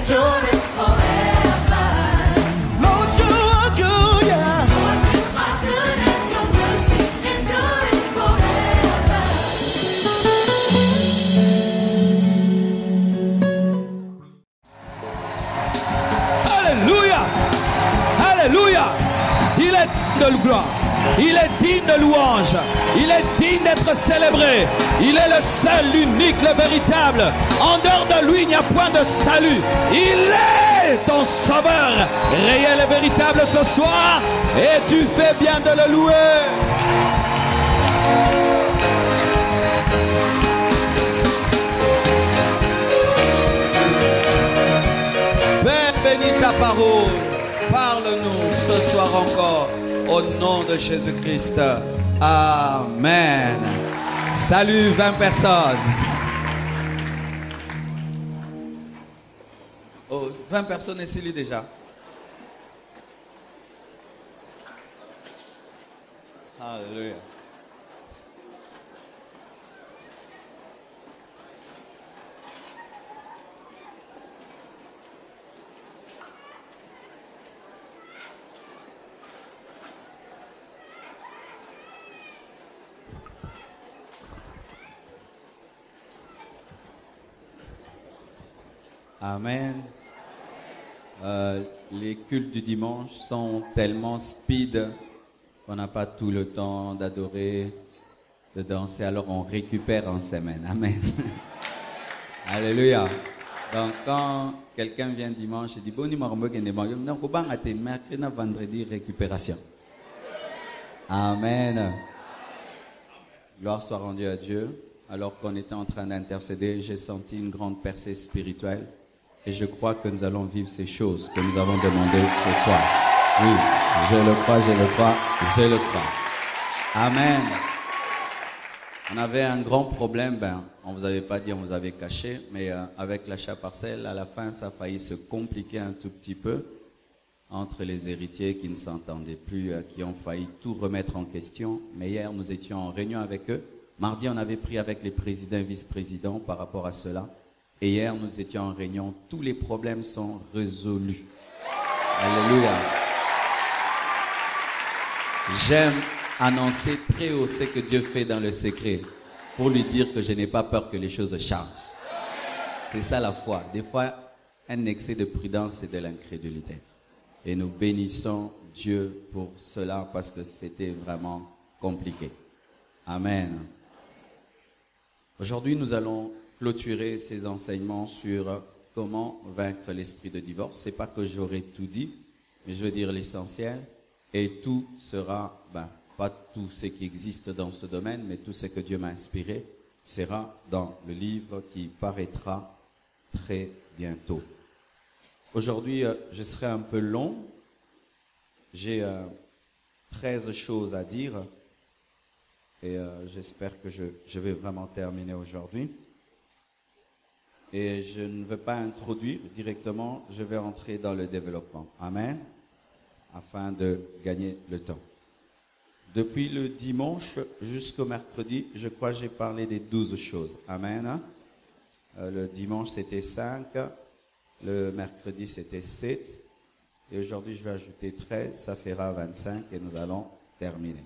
endure it forever. Lord, you are good, yeah. Lord, you are good and your mercy endure it forever. Alléluia. Alléluia. Il est digne de gloire. Il est digne de louange. Il est digne d'être célébré. Il est le seul, l'unique, le véritable. En dehors de lui, il n'y a point de salut. Il est ton sauveur, réel et véritable ce soir. Et tu fais bien de le louer. Père, bénis ta parole. Parle-nous ce soir encore. Au nom de Jésus-Christ. Amen. Salut 20 personnes. Oh, 20 personnes ici déjà. Alléluia. Amen. Les cultes du dimanche sont tellement speed qu'on n'a pas tout le temps d'adorer, de danser, alors on récupère en semaine. Amen. Alléluia. Donc quand quelqu'un vient dimanche et dit bon numéro mercredi, vendredi, récupération. Amen. Gloire soit rendue à Dieu. Alors qu'on était en train d'intercéder, j'ai senti une grande percée spirituelle. Et je crois que nous allons vivre ces choses que nous avons demandées ce soir. Oui, je le crois, je le crois, je le crois. Amen. On avait un grand problème, on ne vous avait pas dit, on vous avait caché, mais avec l'achat partiel, à la fin, ça a failli se compliquer un tout petit peu entre les héritiers qui ne s'entendaient plus, qui ont failli tout remettre en question. Mais hier, nous étions en réunion avec eux. Mardi, on avait pris avec les présidents et vice-présidents par rapport à cela. Et hier, nous étions en réunion. Tous les problèmes sont résolus. Alléluia. J'aime annoncer très haut ce que Dieu fait dans le secret pour lui dire que je n'ai pas peur que les choses changent. C'est ça la foi. Des fois, un excès de prudence et de l'incrédulité. Et nous bénissons Dieu pour cela parce que c'était vraiment compliqué. Amen. Aujourd'hui, nous allons clôturer ces enseignements sur comment vaincre l'esprit de divorce. C'est pas que j'aurai tout dit, mais je veux dire l'essentiel. Et tout sera, pas tout ce qui existe dans ce domaine, mais tout ce que Dieu m'a inspiré sera dans le livre qui paraîtra très bientôt. Aujourd'hui, je serai un peu long. J'ai 13 choses à dire. Et j'espère que je vais vraiment terminer aujourd'hui. Et je ne veux pas introduire directement, je vais entrer dans le développement. Amen. Afin de gagner le temps. Depuis le dimanche jusqu'au mercredi, je crois que j'ai parlé des 12 choses. Amen. Le dimanche, c'était 5. Le mercredi, c'était 7. Et aujourd'hui, je vais ajouter 13. Ça fera 25 et nous allons terminer.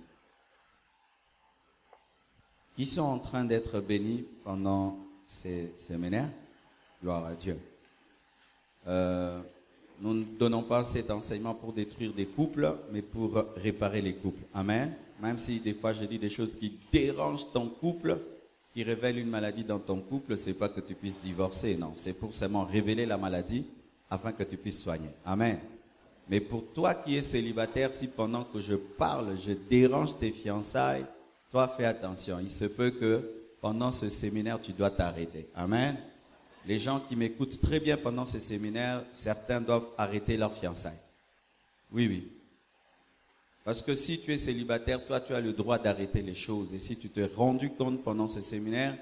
Qui sont en train d'être bénis pendant ces séminaires? Gloire à Dieu. Nous ne donnons pas cet enseignement pour détruire des couples, mais pour réparer les couples. Amen. Même si des fois je dis des choses qui dérangent ton couple, qui révèlent une maladie dans ton couple, c'est pas que tu puisses divorcer, non. C'est pour seulement révéler la maladie afin que tu puisses soigner. Amen. Mais pour toi qui es célibataire, si pendant que je parle, je dérange tes fiançailles, toi fais attention. Il se peut que pendant ce séminaire, tu dois t'arrêter. Amen. Les gens qui m'écoutent très bien pendant ce séminaire, certains doivent arrêter leurs fiançailles. Oui, oui. Parce que si tu es célibataire, toi, tu as le droit d'arrêter les choses. Et si tu t'es rendu compte pendant ce séminaire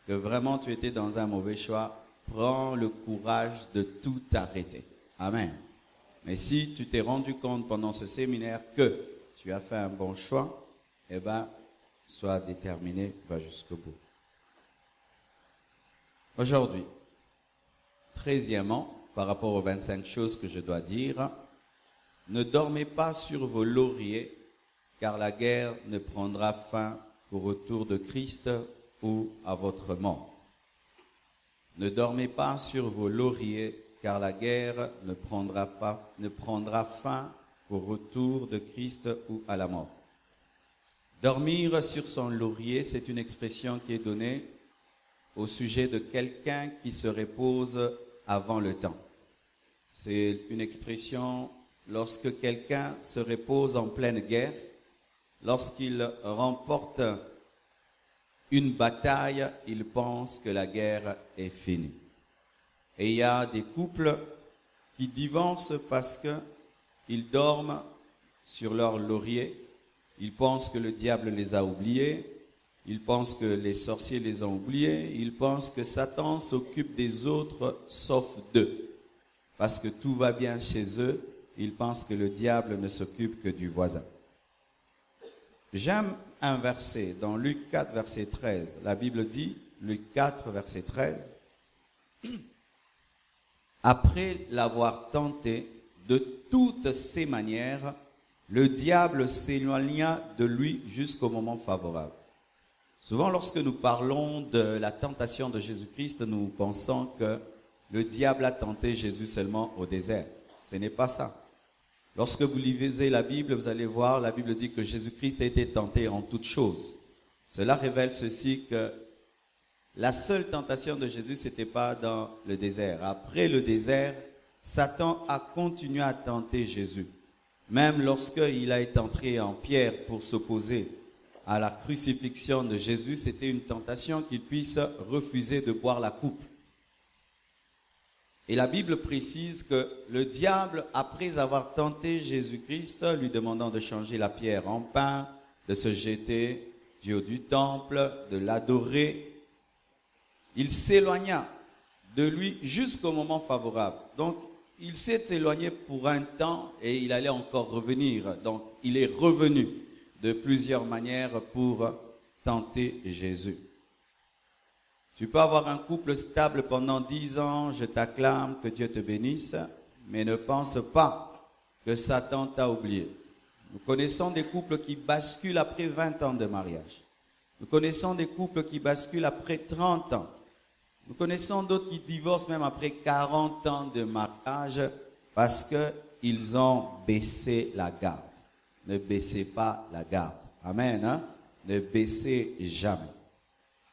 que vraiment tu étais dans un mauvais choix, prends le courage de tout arrêter. Amen. Mais si tu t'es rendu compte pendant ce séminaire que tu as fait un bon choix, eh bien, sois déterminé, va jusqu'au bout. Aujourd'hui, 13e, par rapport aux 25 choses que je dois dire. Ne dormez pas sur vos lauriers, car la guerre ne prendra fin au retour de Christ ou à votre mort. Ne dormez pas sur vos lauriers, car la guerre ne prendra fin au retour de Christ ou à la mort. Dormir sur son laurier, c'est une expression qui est donnée au sujet de quelqu'un qui se repose avant le temps. C'est une expression lorsque quelqu'un se repose en pleine guerre, lorsqu'il remporte une bataille, il pense que la guerre est finie. Et il y a des couples qui divorcent parce qu'ils dorment sur leur laurier. Ils pensent que le diable les a oubliés. Ils pensent que les sorciers les ont oubliés. Ils pensent que Satan s'occupe des autres sauf d'eux. Parce que tout va bien chez eux, ils pensent que le diable ne s'occupe que du voisin. J'aime un verset dans Luc 4, verset 13. La Bible dit, Luc 4, verset 13, « Après l'avoir tenté de toutes ses manières, le diable s'éloigna de lui jusqu'au moment favorable. » Souvent, lorsque nous parlons de la tentation de Jésus-Christ, nous pensons que le diable a tenté Jésus seulement au désert. Ce n'est pas ça. Lorsque vous lisez la Bible, vous allez voir, la Bible dit que Jésus-Christ a été tenté en toutes choses. Cela révèle ceci, que la seule tentation de Jésus, ce n'était pas dans le désert. Après le désert, Satan a continué à tenter Jésus. Même lorsqu'il a été entré en pierre pour s'opposer à la crucifixion de Jésus, c'était une tentation qu'il puisse refuser de boire la coupe. Et la Bible précise que le diable, après avoir tenté Jésus-Christ, lui demandant de changer la pierre en pain, de se jeter du haut du temple, de l'adorer, il s'éloigna de lui jusqu'au moment favorable. Donc, il s'est éloigné pour un temps et il allait encore revenir. Donc, il est revenu de plusieurs manières pour tenter Jésus. Tu peux avoir un couple stable pendant 10 ans, je t'acclame, que Dieu te bénisse, mais ne pense pas que Satan t'a oublié. Nous connaissons des couples qui basculent après 20 ans de mariage. Nous connaissons des couples qui basculent après 30 ans. Nous connaissons d'autres qui divorcent même après 40 ans de mariage parce qu'ils ont baissé la garde. Ne baissez pas la garde. Amen. Hein? Ne baissez jamais.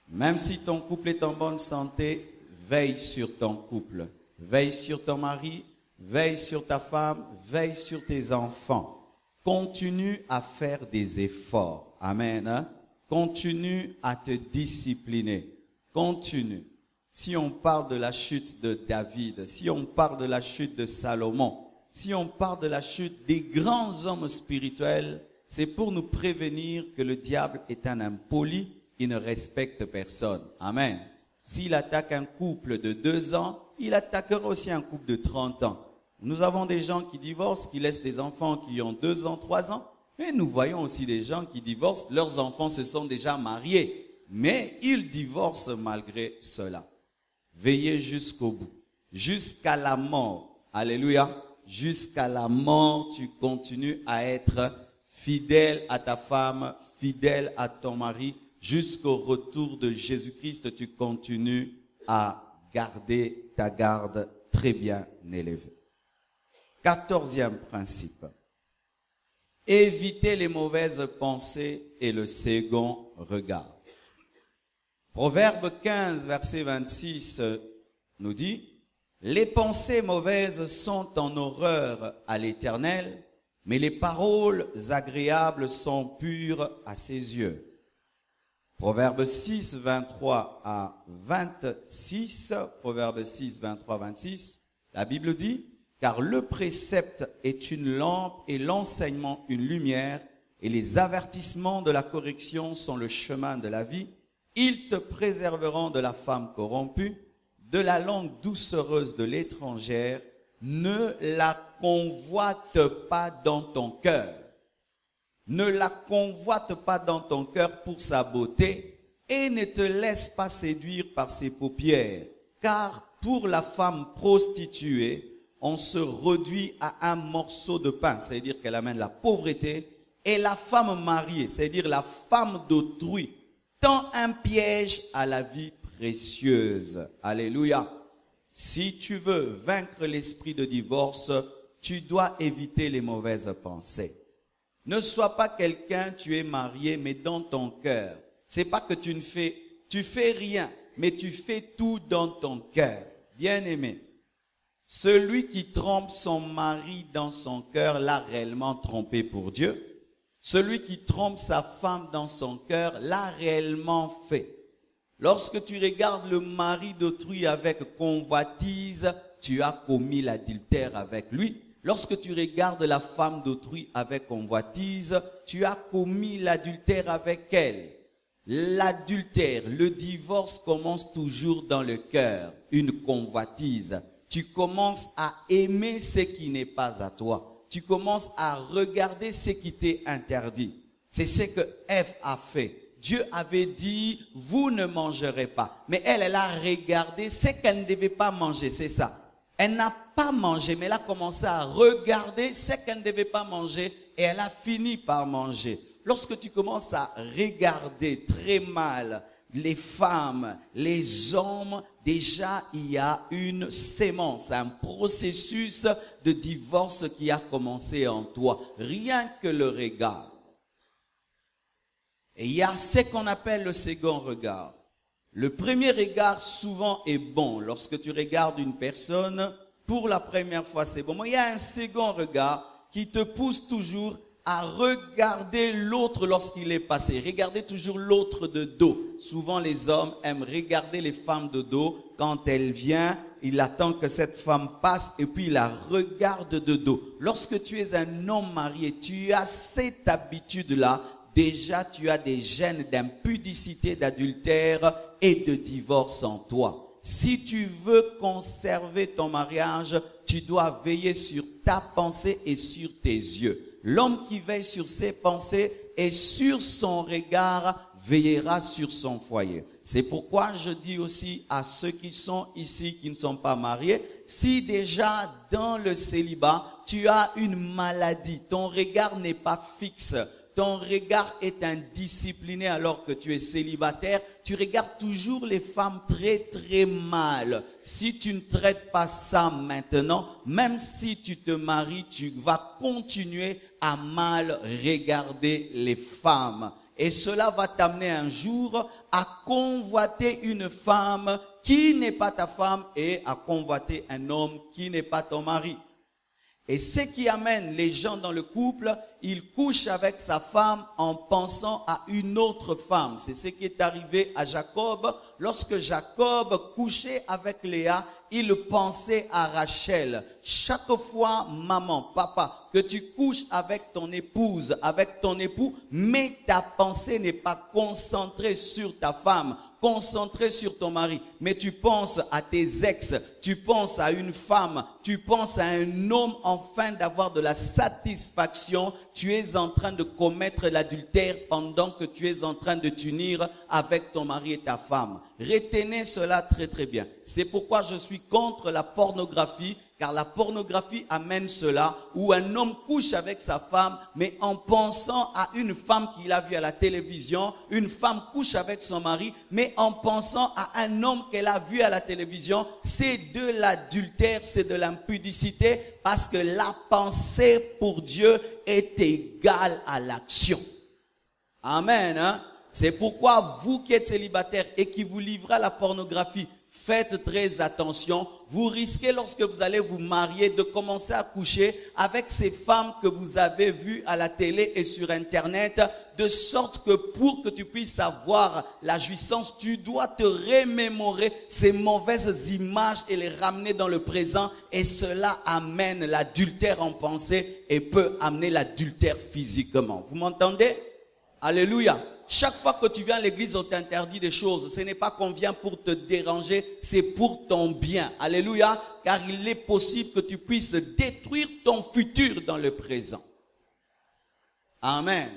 Même si ton couple est en bonne santé, veille sur ton couple. Veille sur ton mari, veille sur ta femme, veille sur tes enfants. Continue à faire des efforts. Amen. Hein? Continue à te discipliner. Continue. Si on parle de la chute de David, si on parle de la chute de Salomon, si on parle de la chute des grands hommes spirituels, c'est pour nous prévenir que le diable est un impoli. Il ne respecte personne. Amen. S'il attaque un couple de 2 ans, il attaquera aussi un couple de 30 ans. Nous avons des gens qui divorcent, qui laissent des enfants qui ont 2 ans, 3 ans. Mais nous voyons aussi des gens qui divorcent, leurs enfants se sont déjà mariés. Mais ils divorcent malgré cela. Veillez jusqu'au bout. Jusqu'à la mort. Alléluia. Jusqu'à la mort, tu continues à être fidèle à ta femme, fidèle à ton mari. Jusqu'au retour de Jésus-Christ, tu continues à garder ta garde très bien élevée. 14e principe. Évitez les mauvaises pensées et le second regard. Proverbe 15, verset 26 nous dit, « Les pensées mauvaises sont en horreur à l'Éternel, mais les paroles agréables sont pures à ses yeux. » Proverbe 6, 23 à 26, Proverbe 6, 23, 26, la Bible dit, « Car le précepte est une lampe et l'enseignement une lumière, et les avertissements de la correction sont le chemin de la vie. Ils te préserveront de la femme corrompue, de la langue doucereuse de l'étrangère. Ne la convoite pas dans ton cœur. » Ne la convoite pas dans ton cœur pour sa beauté et ne te laisse pas séduire par ses paupières, car pour la femme prostituée, on se réduit à un morceau de pain, c'est-à-dire qu'elle amène la pauvreté, et la femme mariée, c'est-à-dire la femme d'autrui, tend un piège à la vie précieuse. Alléluia. Si tu veux vaincre l'esprit de divorce, tu dois éviter les mauvaises pensées. Ne sois pas quelqu'un, tu es marié, mais dans ton cœur. C'est pas que tu fais rien, mais tu fais tout dans ton cœur. Bien-aimé, celui qui trompe son mari dans son cœur l'a réellement trompé pour Dieu. Celui qui trompe sa femme dans son cœur l'a réellement fait. Lorsque tu regardes le mari d'autrui avec convoitise, tu as commis l'adultère avec lui. Lorsque tu regardes la femme d'autrui avec convoitise, tu as commis l'adultère avec elle. L'adultère, le divorce commence toujours dans le cœur, une convoitise. Tu commences à aimer ce qui n'est pas à toi. Tu commences à regarder ce qui t'est interdit. C'est ce que Ève a fait. Dieu avait dit, vous ne mangerez pas. Mais elle a regardé ce qu'elle ne devait pas manger, c'est ça. Elle n'a pas mangé, mais elle a commencé à regarder ce qu'elle ne devait pas manger et elle a fini par manger. Lorsque tu commences à regarder très mal les femmes, les hommes, déjà il y a une sémence, un processus de divorce qui a commencé en toi. Rien que le regard. Et il y a ce qu'on appelle le second regard. Le premier regard souvent est bon. Lorsque tu regardes une personne, pour la première fois c'est bon. Mais il y a un second regard qui te pousse toujours à regarder l'autre lorsqu'il est passé. Regardez toujours l'autre de dos. Souvent les hommes aiment regarder les femmes de dos. Quand elle vient, il attend que cette femme passe et puis il la regarde de dos. Lorsque tu es un homme marié, tu as cette habitude-là. Déjà, tu as des gènes d'impudicité, d'adultère et de divorce en toi. Si tu veux conserver ton mariage, tu dois veiller sur ta pensée et sur tes yeux. L'homme qui veille sur ses pensées et sur son regard veillera sur son foyer. C'est pourquoi je dis aussi à ceux qui sont ici, qui ne sont pas mariés, si déjà dans le célibat, tu as une maladie, ton regard n'est pas fixe, ton regard est indiscipliné alors que tu es célibataire, tu regardes toujours les femmes très très mal. Si tu ne traites pas ça maintenant, même si tu te maries, tu vas continuer à mal regarder les femmes. Et cela va t'amener un jour à convoiter une femme qui n'est pas ta femme et à convoiter un homme qui n'est pas ton mari. Et ce qui amène les gens dans le couple, ils couchent avec sa femme en pensant à une autre femme. C'est ce qui est arrivé à Jacob. Lorsque Jacob couchait avec Léa, il pensait à Rachel. Chaque fois, maman, papa, que tu couches avec ton épouse, avec ton époux, mais ta pensée n'est pas concentrée sur ta femme, concentré sur ton mari, mais tu penses à tes ex, tu penses à une femme, tu penses à un homme afin d'avoir de la satisfaction, tu es en train de commettre l'adultère pendant que tu es en train de t'unir avec ton mari et ta femme. Retenez cela très très bien. C'est pourquoi je suis contre la pornographie, car la pornographie amène cela, où un homme couche avec sa femme, mais en pensant à une femme qu'il a vue à la télévision, une femme couche avec son mari, mais en pensant à un homme qu'elle a vu à la télévision. C'est de l'adultère, c'est de l'impudicité, parce que la pensée pour Dieu est égale à l'action. Amen, hein? C'est pourquoi vous qui êtes célibataire et qui vous livrez à la pornographie, faites très attention. Vous risquez lorsque vous allez vous marier de commencer à coucher avec ces femmes que vous avez vues à la télé et sur Internet, de sorte que pour que tu puisses avoir la jouissance, tu dois te remémorer ces mauvaises images et les ramener dans le présent. Et cela amène l'adultère en pensée et peut amener l'adultère physiquement. Vous m'entendez? Alléluia. Chaque fois que tu viens à l'église, on t'interdit des choses. Ce n'est pas qu'on vient pour te déranger, c'est pour ton bien. Alléluia. Car il est possible que tu puisses détruire ton futur dans le présent. Amen.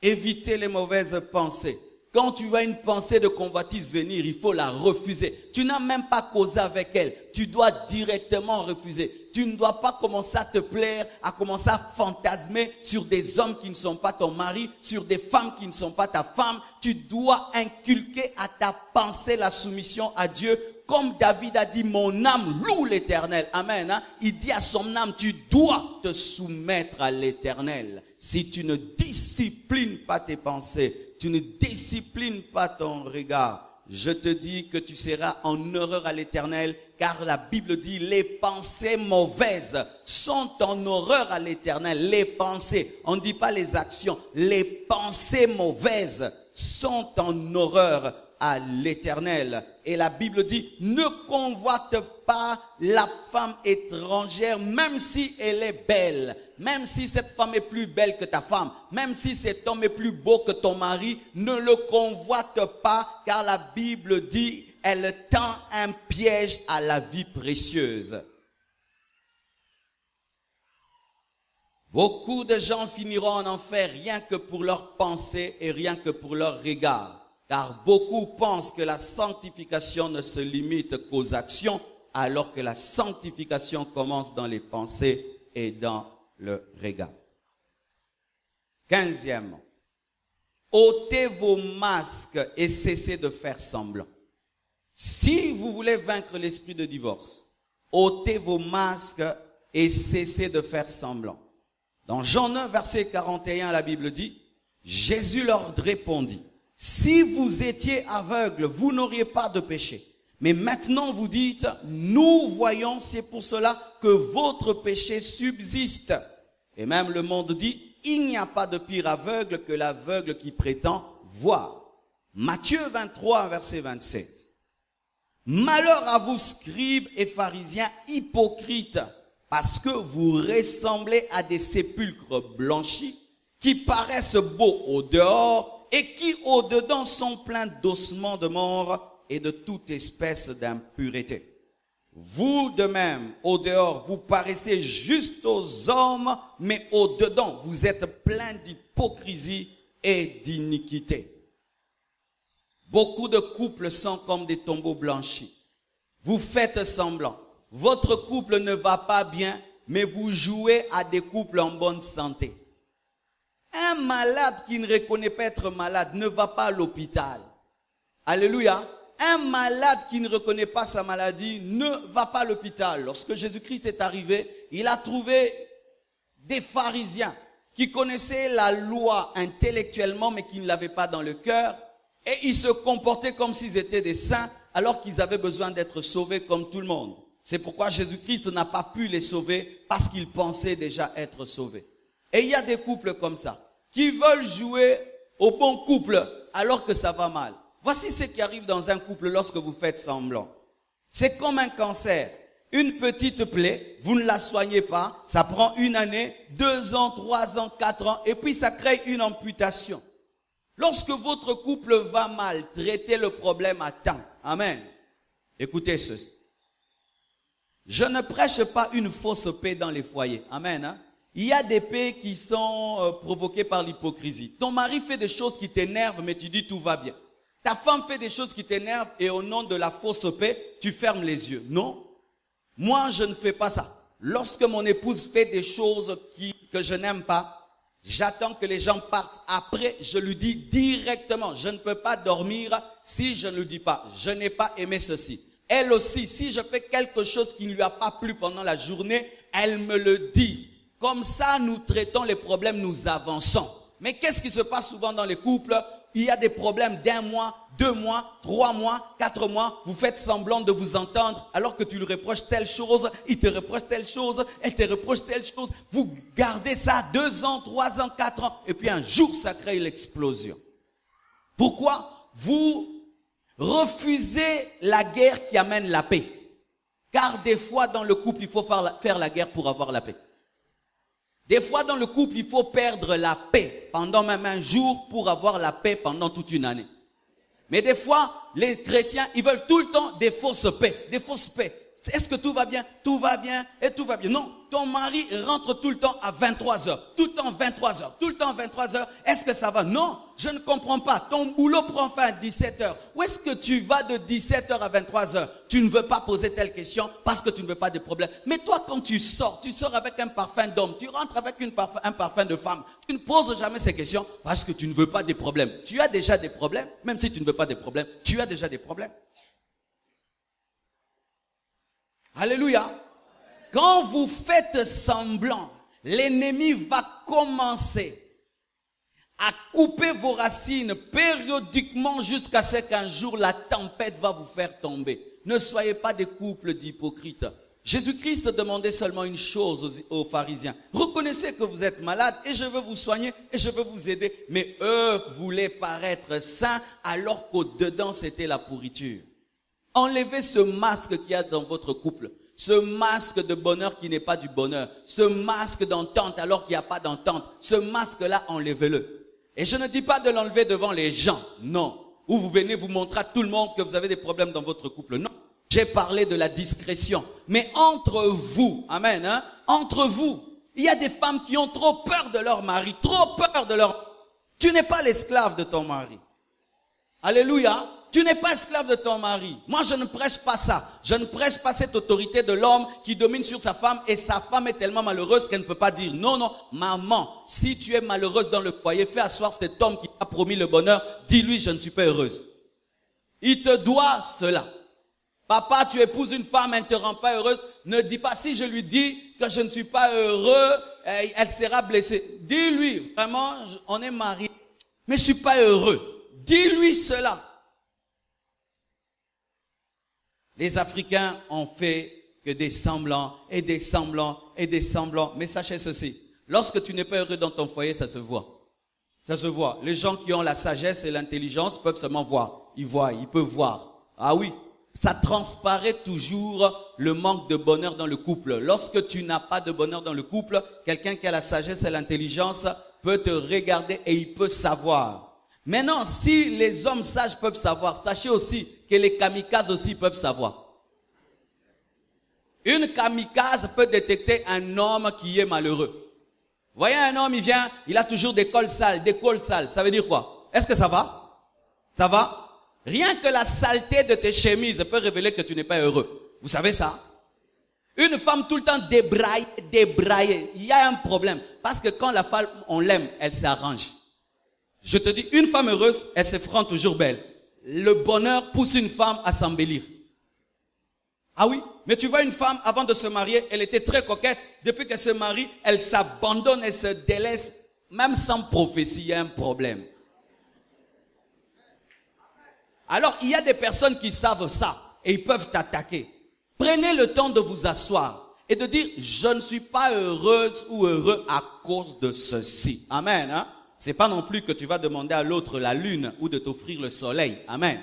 Évitez les mauvaises pensées. Quand tu vois une pensée de convoitise venir, il faut la refuser. Tu n'as même pas causé avec elle. Tu dois directement refuser. Tu ne dois pas commencer à te plaire, à commencer à fantasmer sur des hommes qui ne sont pas ton mari, sur des femmes qui ne sont pas ta femme. Tu dois inculquer à ta pensée la soumission à Dieu. Comme David a dit, mon âme loue l'Éternel. Amen. Hein? Il dit à son âme, tu dois te soumettre à l'Éternel. Si tu ne disciplines pas tes pensées, tu ne disciplines pas ton regard, je te dis que tu seras en horreur à l'Éternel, car la Bible dit, les pensées mauvaises sont en horreur à l'Éternel. Les pensées, on ne dit pas les actions, les pensées mauvaises sont en horreur à l'Éternel. Et la Bible dit, ne convoite pas la femme étrangère, même si elle est belle, même si cette femme est plus belle que ta femme, même si cet homme est plus beau que ton mari, ne le convoite pas, car la Bible dit, elle tend un piège à la vie précieuse. Beaucoup de gens finiront en enfer rien que pour leurs pensées et rien que pour leur regard. Car beaucoup pensent que la sanctification ne se limite qu'aux actions, alors que la sanctification commence dans les pensées et dans le regard. 15e, ôtez vos masques et cessez de faire semblant. Si vous voulez vaincre l'esprit de divorce, ôtez vos masques et cessez de faire semblant. Dans Jean 9, verset 41, la Bible dit, Jésus leur répondit, si vous étiez aveugles, vous n'auriez pas de péché. Mais maintenant vous dites, nous voyons, c'est pour cela que votre péché subsiste. Et même le monde dit, il n'y a pas de pire aveugle que l'aveugle qui prétend voir. Matthieu 23, verset 27. Malheur à vous, scribes et pharisiens hypocrites, parce que vous ressemblez à des sépulcres blanchis qui paraissent beaux au dehors, et qui au-dedans sont pleins d'ossements de mort et de toute espèce d'impureté. Vous de même, au dehors, vous paraissez juste aux hommes, mais au-dedans, vous êtes pleins d'hypocrisie et d'iniquité. Beaucoup de couples sont comme des tombeaux blanchis. Vous faites semblant. Votre couple ne va pas bien, mais vous jouez à des couples en bonne santé. Un malade qui ne reconnaît pas être malade ne va pas à l'hôpital. Alléluia. Un malade qui ne reconnaît pas sa maladie ne va pas à l'hôpital. Lorsque Jésus-Christ est arrivé, il a trouvé des pharisiens qui connaissaient la loi intellectuellement mais qui ne l'avaient pas dans le cœur. Et ils se comportaient comme s'ils étaient des saints alors qu'ils avaient besoin d'être sauvés comme tout le monde. C'est pourquoi Jésus-Christ n'a pas pu les sauver parce qu'ils pensaient déjà être sauvés. Et il y a des couples comme ça, qui veulent jouer au bon couple alors que ça va mal. Voici ce qui arrive dans un couple lorsque vous faites semblant. C'est comme un cancer. Une petite plaie, vous ne la soignez pas, ça prend 1 année, 2 ans, 3 ans, 4 ans, et puis ça crée une amputation. Lorsque votre couple va mal, traitez le problème à temps. Amen. Écoutez ceci. Je ne prêche pas une fausse paix dans les foyers. Amen. Hein? Il y a des paix qui sont provoquées par l'hypocrisie. Ton mari fait des choses qui t'énervent, mais tu dis tout va bien. Ta femme fait des choses qui t'énervent et au nom de la fausse paix, tu fermes les yeux. Non, moi je ne fais pas ça. Lorsque mon épouse fait des choses que je n'aime pas, j'attends que les gens partent. Après, je lui dis directement, je ne peux pas dormir si je ne lui dis pas. Je n'ai pas aimé ceci. Elle aussi, si je fais quelque chose qui ne lui a pas plu pendant la journée, elle me le dit. Comme ça, nous traitons les problèmes, nous avançons. Mais qu'est-ce qui se passe souvent dans les couples? Il y a des problèmes d'1 mois, 2 mois, 3 mois, 4 mois. Vous faites semblant de vous entendre alors que tu lui reproches telle chose, il te reproche telle chose, elle te reproche telle chose. Vous gardez ça 2 ans, 3 ans, 4 ans. Et puis un jour, ça crée l'explosion. Pourquoi? Vous refusez la guerre qui amène la paix. Car des fois, dans le couple, il faut faire la guerre pour avoir la paix. Des fois, dans le couple, il faut perdre la paix pendant même un jour pour avoir la paix pendant toute une année. Mais des fois, les chrétiens, ils veulent tout le temps des fausses paix, des fausses paix. Est-ce que tout va bien? Tout va bien et tout va bien. Non, ton mari rentre tout le temps à 23h. Tout le temps 23h. Tout le temps 23h. Est-ce que ça va? Non, je ne comprends pas. Ton boulot prend fin à 17h. Où est-ce que tu vas de 17h à 23h? Tu ne veux pas poser telle question parce que tu ne veux pas de problème. Mais toi, quand tu sors avec un parfum d'homme. Tu rentres avec un parfum de femme. Tu ne poses jamais ces questions parce que tu ne veux pas des problèmes. Tu as déjà des problèmes. Même si tu ne veux pas des problèmes, tu as déjà des problèmes. Alléluia. Quand vous faites semblant, l'ennemi va commencer à couper vos racines périodiquement jusqu'à ce qu'un jour la tempête va vous faire tomber. Ne soyez pas des couples d'hypocrites. Jésus-Christ demandait seulement une chose aux pharisiens. Reconnaissez que vous êtes malade et je veux vous soigner et je veux vous aider. Mais eux voulaient paraître saints alors qu'au-dedans c'était la pourriture. Enlevez ce masque qu'il y a dans votre couple. Ce masque de bonheur qui n'est pas du bonheur. Ce masque d'entente alors qu'il n'y a pas d'entente. Ce masque-là, enlevez-le. Et je ne dis pas de l'enlever devant les gens. Non. Où vous venez vous montrer à tout le monde que vous avez des problèmes dans votre couple. Non. J'ai parlé de la discrétion. Mais entre vous, amen, hein, entre vous, il y a des femmes qui ont trop peur de leur mari. Trop peur de leur... Tu n'es pas l'esclave de ton mari. Alléluia. Tu n'es pas esclave de ton mari. Moi, je ne prêche pas ça. Je ne prêche pas cette autorité de l'homme qui domine sur sa femme et sa femme est tellement malheureuse qu'elle ne peut pas dire non, non, maman, si tu es malheureuse dans le foyer, fais asseoir cet homme qui t'a promis le bonheur, dis-lui, je ne suis pas heureuse. Il te doit cela. Papa, tu épouses une femme, elle ne te rend pas heureuse. Ne dis pas, si je lui dis que je ne suis pas heureux, elle sera blessée. Dis-lui, vraiment, on est mariés, mais je ne suis pas heureux. Dis-lui cela. Les Africains ont fait que des semblants et des semblants et des semblants. Mais sachez ceci, lorsque tu n'es pas heureux dans ton foyer, ça se voit. Ça se voit. Les gens qui ont la sagesse et l'intelligence peuvent seulement voir. Ils voient, ils peuvent voir. Ah oui, ça transparaît toujours le manque de bonheur dans le couple. Lorsque tu n'as pas de bonheur dans le couple, quelqu'un qui a la sagesse et l'intelligence peut te regarder et il peut savoir. Maintenant, si les hommes sages peuvent savoir, sachez aussi que les kamikazes aussi peuvent savoir. Une kamikaze peut détecter un homme qui est malheureux. Vous voyez un homme, il vient, il a toujours des cols sales, des cols sales. Ça veut dire quoi? Est-ce que ça va? Ça va? Rien que la saleté de tes chemises peut révéler que tu n'es pas heureux. Vous savez ça? Une femme tout le temps débraillée. Il y a un problème. Parce que quand la femme, on l'aime, elle s'arrange. Je te dis, une femme heureuse, elle se rend toujours belle. Le bonheur pousse une femme à s'embellir. Ah oui, mais tu vois une femme, avant de se marier, elle était très coquette. Depuis qu'elle se marie, elle s'abandonne, elle se délaisse. Même sans prophétie, il y a un problème. Alors, il y a des personnes qui savent ça et ils peuvent t'attaquer. Prenez le temps de vous asseoir et de dire, je ne suis pas heureuse ou heureux à cause de ceci. Amen, hein? C'est pas non plus que tu vas demander à l'autre la lune ou de t'offrir le soleil. Amen.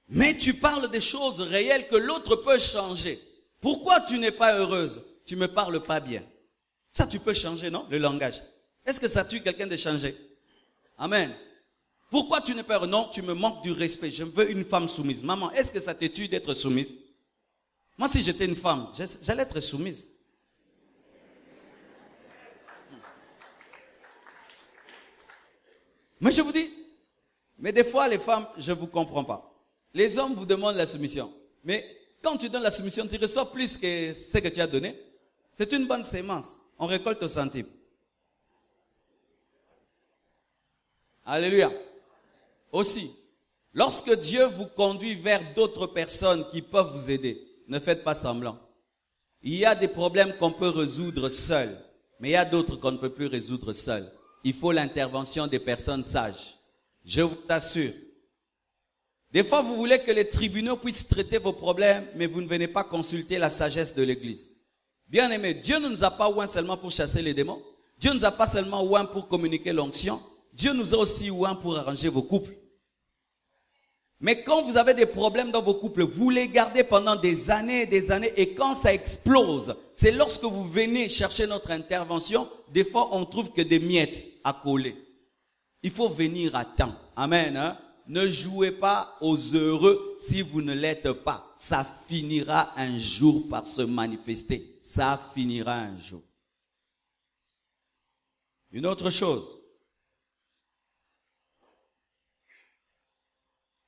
Mais tu parles des choses réelles que l'autre peut changer. Pourquoi tu n'es pas heureuse? Tu me parles pas bien. Ça, tu peux changer, non? Le langage. Est-ce que ça tue quelqu'un de changer? Amen. Pourquoi tu n'es pas heureux? Non, tu me manques du respect. Je veux une femme soumise. Maman, est-ce que ça te tue d'être soumise? Moi, si j'étais une femme, j'allais être soumise. Mais je vous dis, mais des fois les femmes, je ne vous comprends pas. Les hommes vous demandent la soumission. Mais quand tu donnes la soumission, tu reçois plus que ce que tu as donné. C'est une bonne sémence. On récolte au centime. Alléluia. Aussi, lorsque Dieu vous conduit vers d'autres personnes qui peuvent vous aider, ne faites pas semblant. Il y a des problèmes qu'on peut résoudre seul, mais il y a d'autres qu'on ne peut plus résoudre seul. Il faut l'intervention des personnes sages. Je vous assure. Des fois, vous voulez que les tribunaux puissent traiter vos problèmes, mais vous ne venez pas consulter la sagesse de l'Église. Bien aimé, Dieu ne nous a pas oint seulement pour chasser les démons. Dieu ne nous a pas seulement oint pour communiquer l'onction. Dieu nous a aussi oint pour arranger vos couples. Mais quand vous avez des problèmes dans vos couples, vous les gardez pendant des années et quand ça explose, c'est lorsque vous venez chercher notre intervention, des fois on trouve que des miettes à coller. Il faut venir à temps. Amen. Hein? ne jouez pas aux heureux si vous ne l'êtes pas. Ça finira un jour par se manifester. Ça finira un jour. Une autre chose.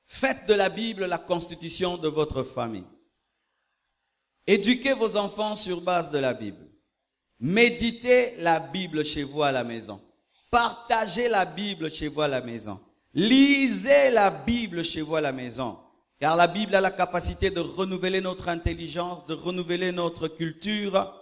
Faites de la Bible la constitution de votre famille. Éduquez vos enfants sur base de la Bible. Méditez la Bible chez vous à la maison. Partagez la Bible chez vous à la maison. Lisez la Bible chez vous à la maison. Car la Bible a la capacité de renouveler notre intelligence, de renouveler notre culture,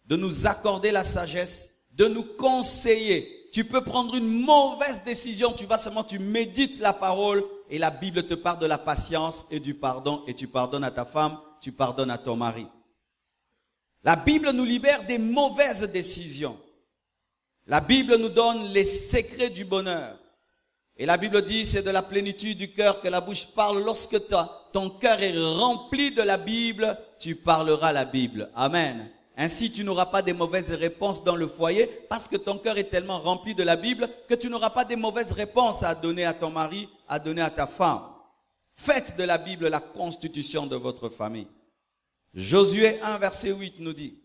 de nous accorder la sagesse, de nous conseiller. Tu peux prendre une mauvaise décision, tu médites la parole et la Bible te parle de la patience et du pardon et tu pardonnes à ta femme, tu pardonnes à ton mari. La Bible nous libère des mauvaises décisions. La Bible nous donne les secrets du bonheur. Et la Bible dit, c'est de la plénitude du cœur que la bouche parle. Lorsque ton cœur est rempli de la Bible, tu parleras la Bible. Amen. Ainsi, tu n'auras pas des mauvaises réponses dans le foyer parce que ton cœur est tellement rempli de la Bible que tu n'auras pas des mauvaises réponses à donner à ton mari, à donner à ta femme. Faites de la Bible la constitution de votre famille. Josué 1, verset 8 nous dit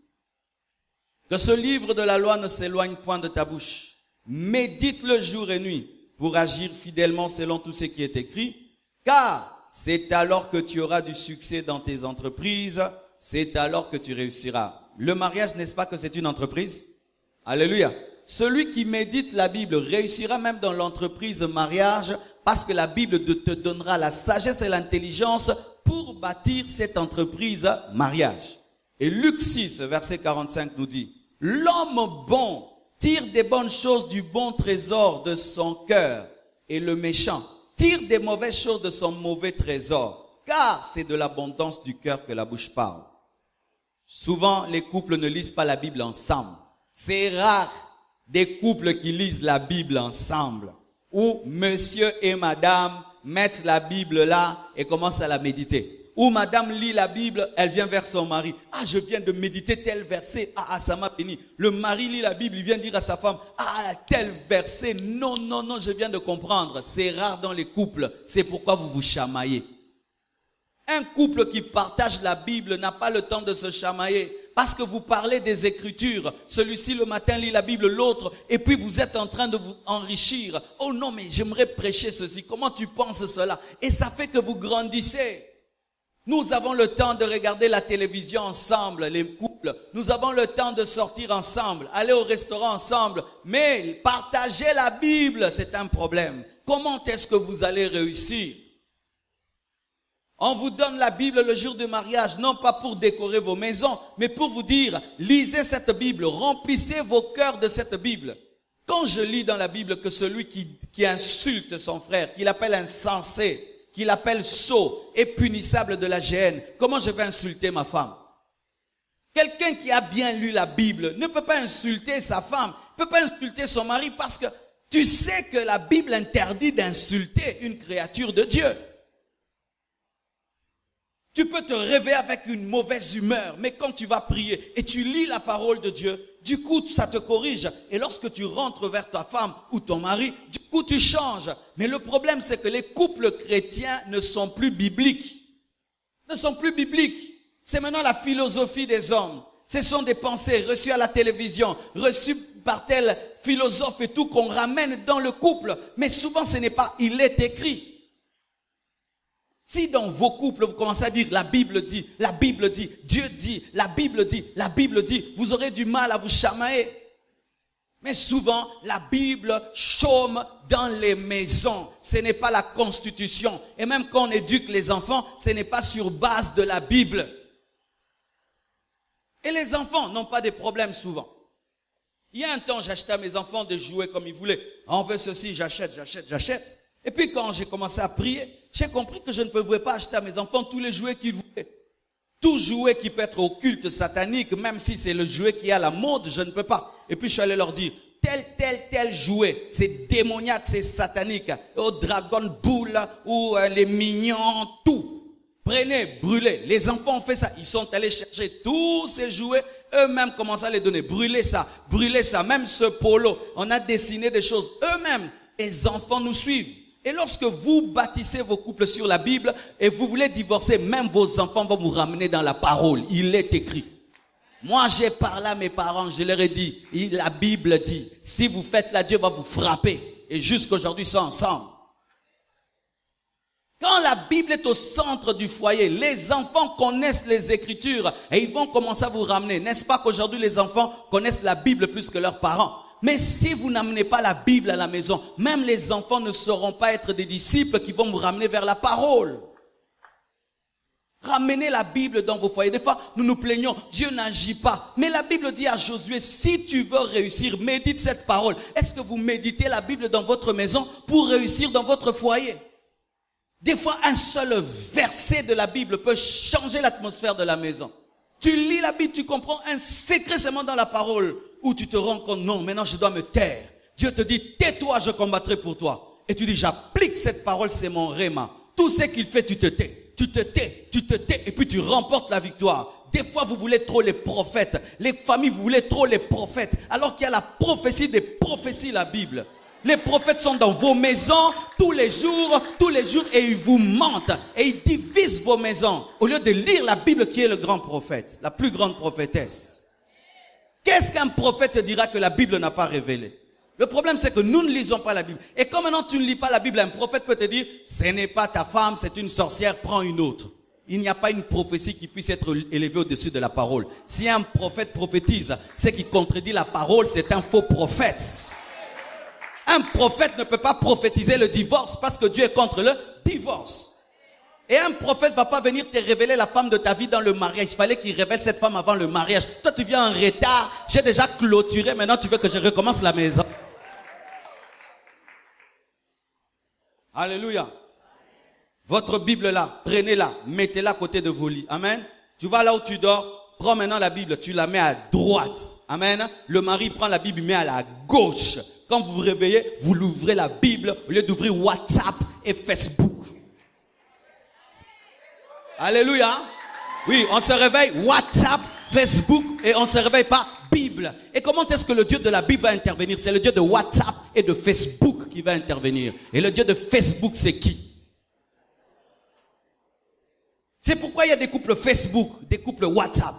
que ce livre de la loi ne s'éloigne point de ta bouche. Médite-le jour et nuit pour agir fidèlement selon tout ce qui est écrit, car c'est alors que tu auras du succès dans tes entreprises, c'est alors que tu réussiras. Le mariage, n'est-ce pas que c'est une entreprise? Alléluia. Celui qui médite la Bible réussira même dans l'entreprise mariage parce que la Bible te donnera la sagesse et l'intelligence pour bâtir cette entreprise mariage. Et Luc 6, verset 45 nous dit, l'homme bon tire des bonnes choses du bon trésor de son cœur et le méchant tire des mauvaises choses de son mauvais trésor, car c'est de l'abondance du cœur que la bouche parle. Souvent, les couples ne lisent pas la Bible ensemble. C'est rare des couples qui lisent la Bible ensemble, où monsieur et madame mettent la Bible là et commencent à la méditer. Où madame lit la Bible, elle vient vers son mari. Ah, je viens de méditer tel verset. Ah, ça m'a béni. Le mari lit la Bible, il vient dire à sa femme, ah, tel verset. Non, je viens de comprendre. C'est rare dans les couples. C'est pourquoi vous vous chamaillez. Un couple qui partage la Bible n'a pas le temps de se chamailler parce que vous parlez des Écritures. Celui-ci le matin lit la Bible, l'autre, et puis vous êtes en train de vous enrichir. Oh non, mais j'aimerais prêcher ceci. Comment tu penses cela? Et ça fait que vous grandissez. Nous avons le temps de regarder la télévision ensemble, les couples. Nous avons le temps de sortir ensemble, aller au restaurant ensemble. Mais partager la Bible, c'est un problème. Comment est-ce que vous allez réussir? On vous donne la Bible le jour du mariage, non pas pour décorer vos maisons, mais pour vous dire, lisez cette Bible, remplissez vos cœurs de cette Bible. Quand je lis dans la Bible que celui qui insulte son frère, qui l'appelle insensé, qui l'appelle sot, est punissable de la géhenne, comment je vais insulter ma femme? Quelqu'un qui a bien lu la Bible ne peut pas insulter sa femme, ne peut pas insulter son mari parce que tu sais que la Bible interdit d'insulter une créature de Dieu. Tu peux te réveiller avec une mauvaise humeur, mais quand tu vas prier et tu lis la parole de Dieu, du coup, ça te corrige. Et lorsque tu rentres vers ta femme ou ton mari, du coup, tu changes. Mais le problème, c'est que les couples chrétiens ne sont plus bibliques. Ne sont plus bibliques. C'est maintenant la philosophie des hommes. Ce sont des pensées reçues à la télévision, reçues par tel philosophe et tout qu'on ramène dans le couple. Mais souvent, ce n'est pas, il est écrit. Si dans vos couples, vous commencez à dire, la Bible dit, Dieu dit, la Bible dit, vous aurez du mal à vous chamailler. Mais souvent, la Bible chôme dans les maisons. Ce n'est pas la constitution. Et même quand on éduque les enfants, ce n'est pas sur base de la Bible. Et les enfants n'ont pas de problèmes souvent. Il y a un temps, j'achetais à mes enfants des jouets comme ils voulaient. On veut ceci, j'achète. Et puis quand j'ai commencé à prier, j'ai compris que je ne pouvais pas acheter à mes enfants tous les jouets qu'ils voulaient. Tout jouet qui peut être occulte, satanique, même si c'est le jouet qui est à la mode, je ne peux pas. Et puis je suis allé leur dire, tel jouet, c'est démoniaque, c'est satanique. Au Dragon Ball, ou les mignons, tout. Prenez, brûlez. Les enfants ont fait ça. Ils sont allés chercher tous ces jouets. Eux-mêmes commencent à les donner. Brûlez ça. Même ce polo. On a dessiné des choses. Eux-mêmes, les enfants nous suivent. Et lorsque vous bâtissez vos couples sur la Bible et vous voulez divorcer, même vos enfants vont vous ramener dans la parole. Il est écrit. Moi, j'ai parlé à mes parents, je leur ai dit, la Bible dit, si vous faites là, Dieu va vous frapper. Et jusqu'aujourd'hui, ils sont ensemble. Quand la Bible est au centre du foyer, les enfants connaissent les Écritures et ils vont commencer à vous ramener. N'est-ce pas qu'aujourd'hui, les enfants connaissent la Bible plus que leurs parents? Mais si vous n'amenez pas la Bible à la maison, même les enfants ne sauront pas être des disciples qui vont vous ramener vers la parole. Ramenez la Bible dans vos foyers. Des fois, nous nous plaignons, Dieu n'agit pas. Mais la Bible dit à Josué, si tu veux réussir, médite cette parole. Est-ce que vous méditez la Bible dans votre maison pour réussir dans votre foyer? Des fois, un seul verset de la Bible peut changer l'atmosphère de la maison. Tu lis la Bible, tu comprends un secret seulement dans la parole où tu te rends compte, non, maintenant je dois me taire. Dieu te dit, tais-toi, je combattrai pour toi. Et tu dis, j'applique cette parole, c'est mon réma. Tout ce qu'il fait, tu te tais. Tu te tais, et puis tu remportes la victoire. Des fois, vous voulez trop les prophètes. Les familles, vous voulez trop les prophètes. Alors qu'il y a la prophétie des prophéties, la Bible. Les prophètes sont dans vos maisons tous les jours, et ils vous mentent. Et ils divisent vos maisons. Au lieu de lire la Bible qui est le grand prophète, la plus grande prophétesse. Qu'est-ce qu'un prophète te dira que la Bible n'a pas révélé? Le problème, c'est que nous ne lisons pas la Bible. Et comme maintenant tu ne lis pas la Bible, un prophète peut te dire, ce n'est pas ta femme, c'est une sorcière, prends une autre. Il n'y a pas une prophétie qui puisse être élevée au-dessus de la parole. Si un prophète prophétise, ce qui contredit la parole, c'est un faux prophète. Un prophète ne peut pas prophétiser le divorce parce que Dieu est contre le divorce. Et un prophète ne va pas venir te révéler la femme de ta vie dans le mariage. Il fallait qu'il révèle cette femme avant le mariage. Toi, tu viens en retard. J'ai déjà clôturé. Maintenant, tu veux que je recommence la maison. Alléluia. Votre Bible là, prenez-la, mettez-la à côté de vos lits. Amen. Tu vas là où tu dors, prends maintenant la Bible, tu la mets à droite. Amen. Le mari prend la Bible, il met à la gauche. Quand vous vous réveillez, vous l'ouvrez la Bible au lieu d'ouvrir WhatsApp et Facebook. Alléluia. Oui, on se réveille WhatsApp, Facebook et on se réveille pas Bible. Et comment est-ce que le Dieu de la Bible va intervenir? C'est le Dieu de WhatsApp et de Facebook qui va intervenir. Et le Dieu de Facebook, c'est qui? C'est pourquoi il y a des couples Facebook, des couples WhatsApp.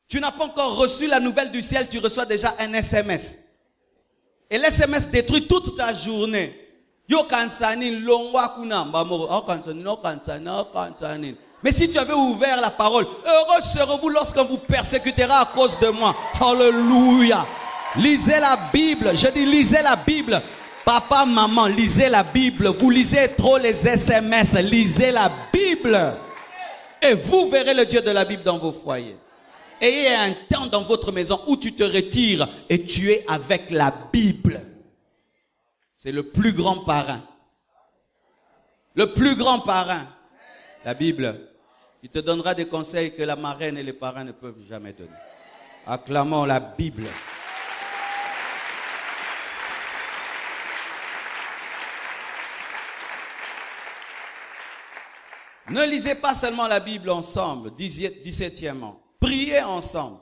Tu n'as pas encore reçu la nouvelle du ciel, tu reçois déjà un SMS. Et l'SMS détruit toute ta journée. Mais si tu avais ouvert la parole, heureux serez-vous lorsqu'on vous persécutera à cause de moi. Alléluia. Lisez la Bible. Je dis lisez la Bible. Papa, maman, lisez la Bible. Vous lisez trop les SMS. Lisez la Bible. Et vous verrez le Dieu de la Bible dans vos foyers. Ayez un temps dans votre maison où tu te retires et tu es avec la Bible. C'est le plus grand parrain. Le plus grand parrain. La Bible. Il te donnera des conseils que la marraine et les parrains ne peuvent jamais donner. Acclamons la Bible. Ne lisez pas seulement la Bible ensemble, 17e. Priez ensemble.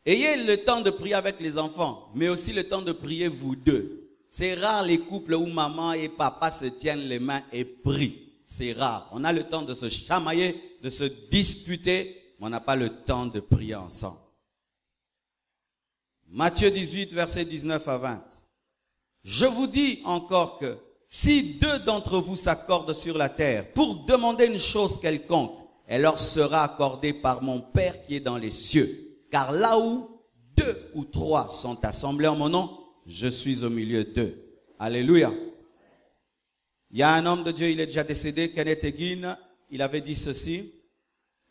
Ayez le temps de prier avec les enfants, mais aussi le temps de prier vous deux. C'est rare les couples où maman et papa se tiennent les mains et prient. C'est rare. On a le temps de se chamailler, de se disputer, mais on n'a pas le temps de prier ensemble. Matthieu 18, versets 19 à 20. Je vous dis encore que si deux d'entre vous s'accordent sur la terre pour demander une chose quelconque, elle leur sera accordée par mon Père qui est dans les cieux. Car là où 2 ou 3 sont assemblés en mon nom, je suis au milieu d'eux. Alléluia. Il y a un homme de Dieu, il est déjà décédé, Kenneth Hagin, il avait dit ceci.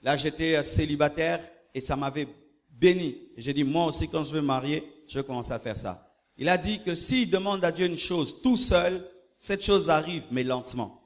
Là, j'étais célibataire et ça m'avait béni. J'ai dit, moi aussi, quand je vais me marier, je vais commencer à faire ça. Il a dit que s'il demande à Dieu une chose tout seul, cette chose arrive, mais lentement.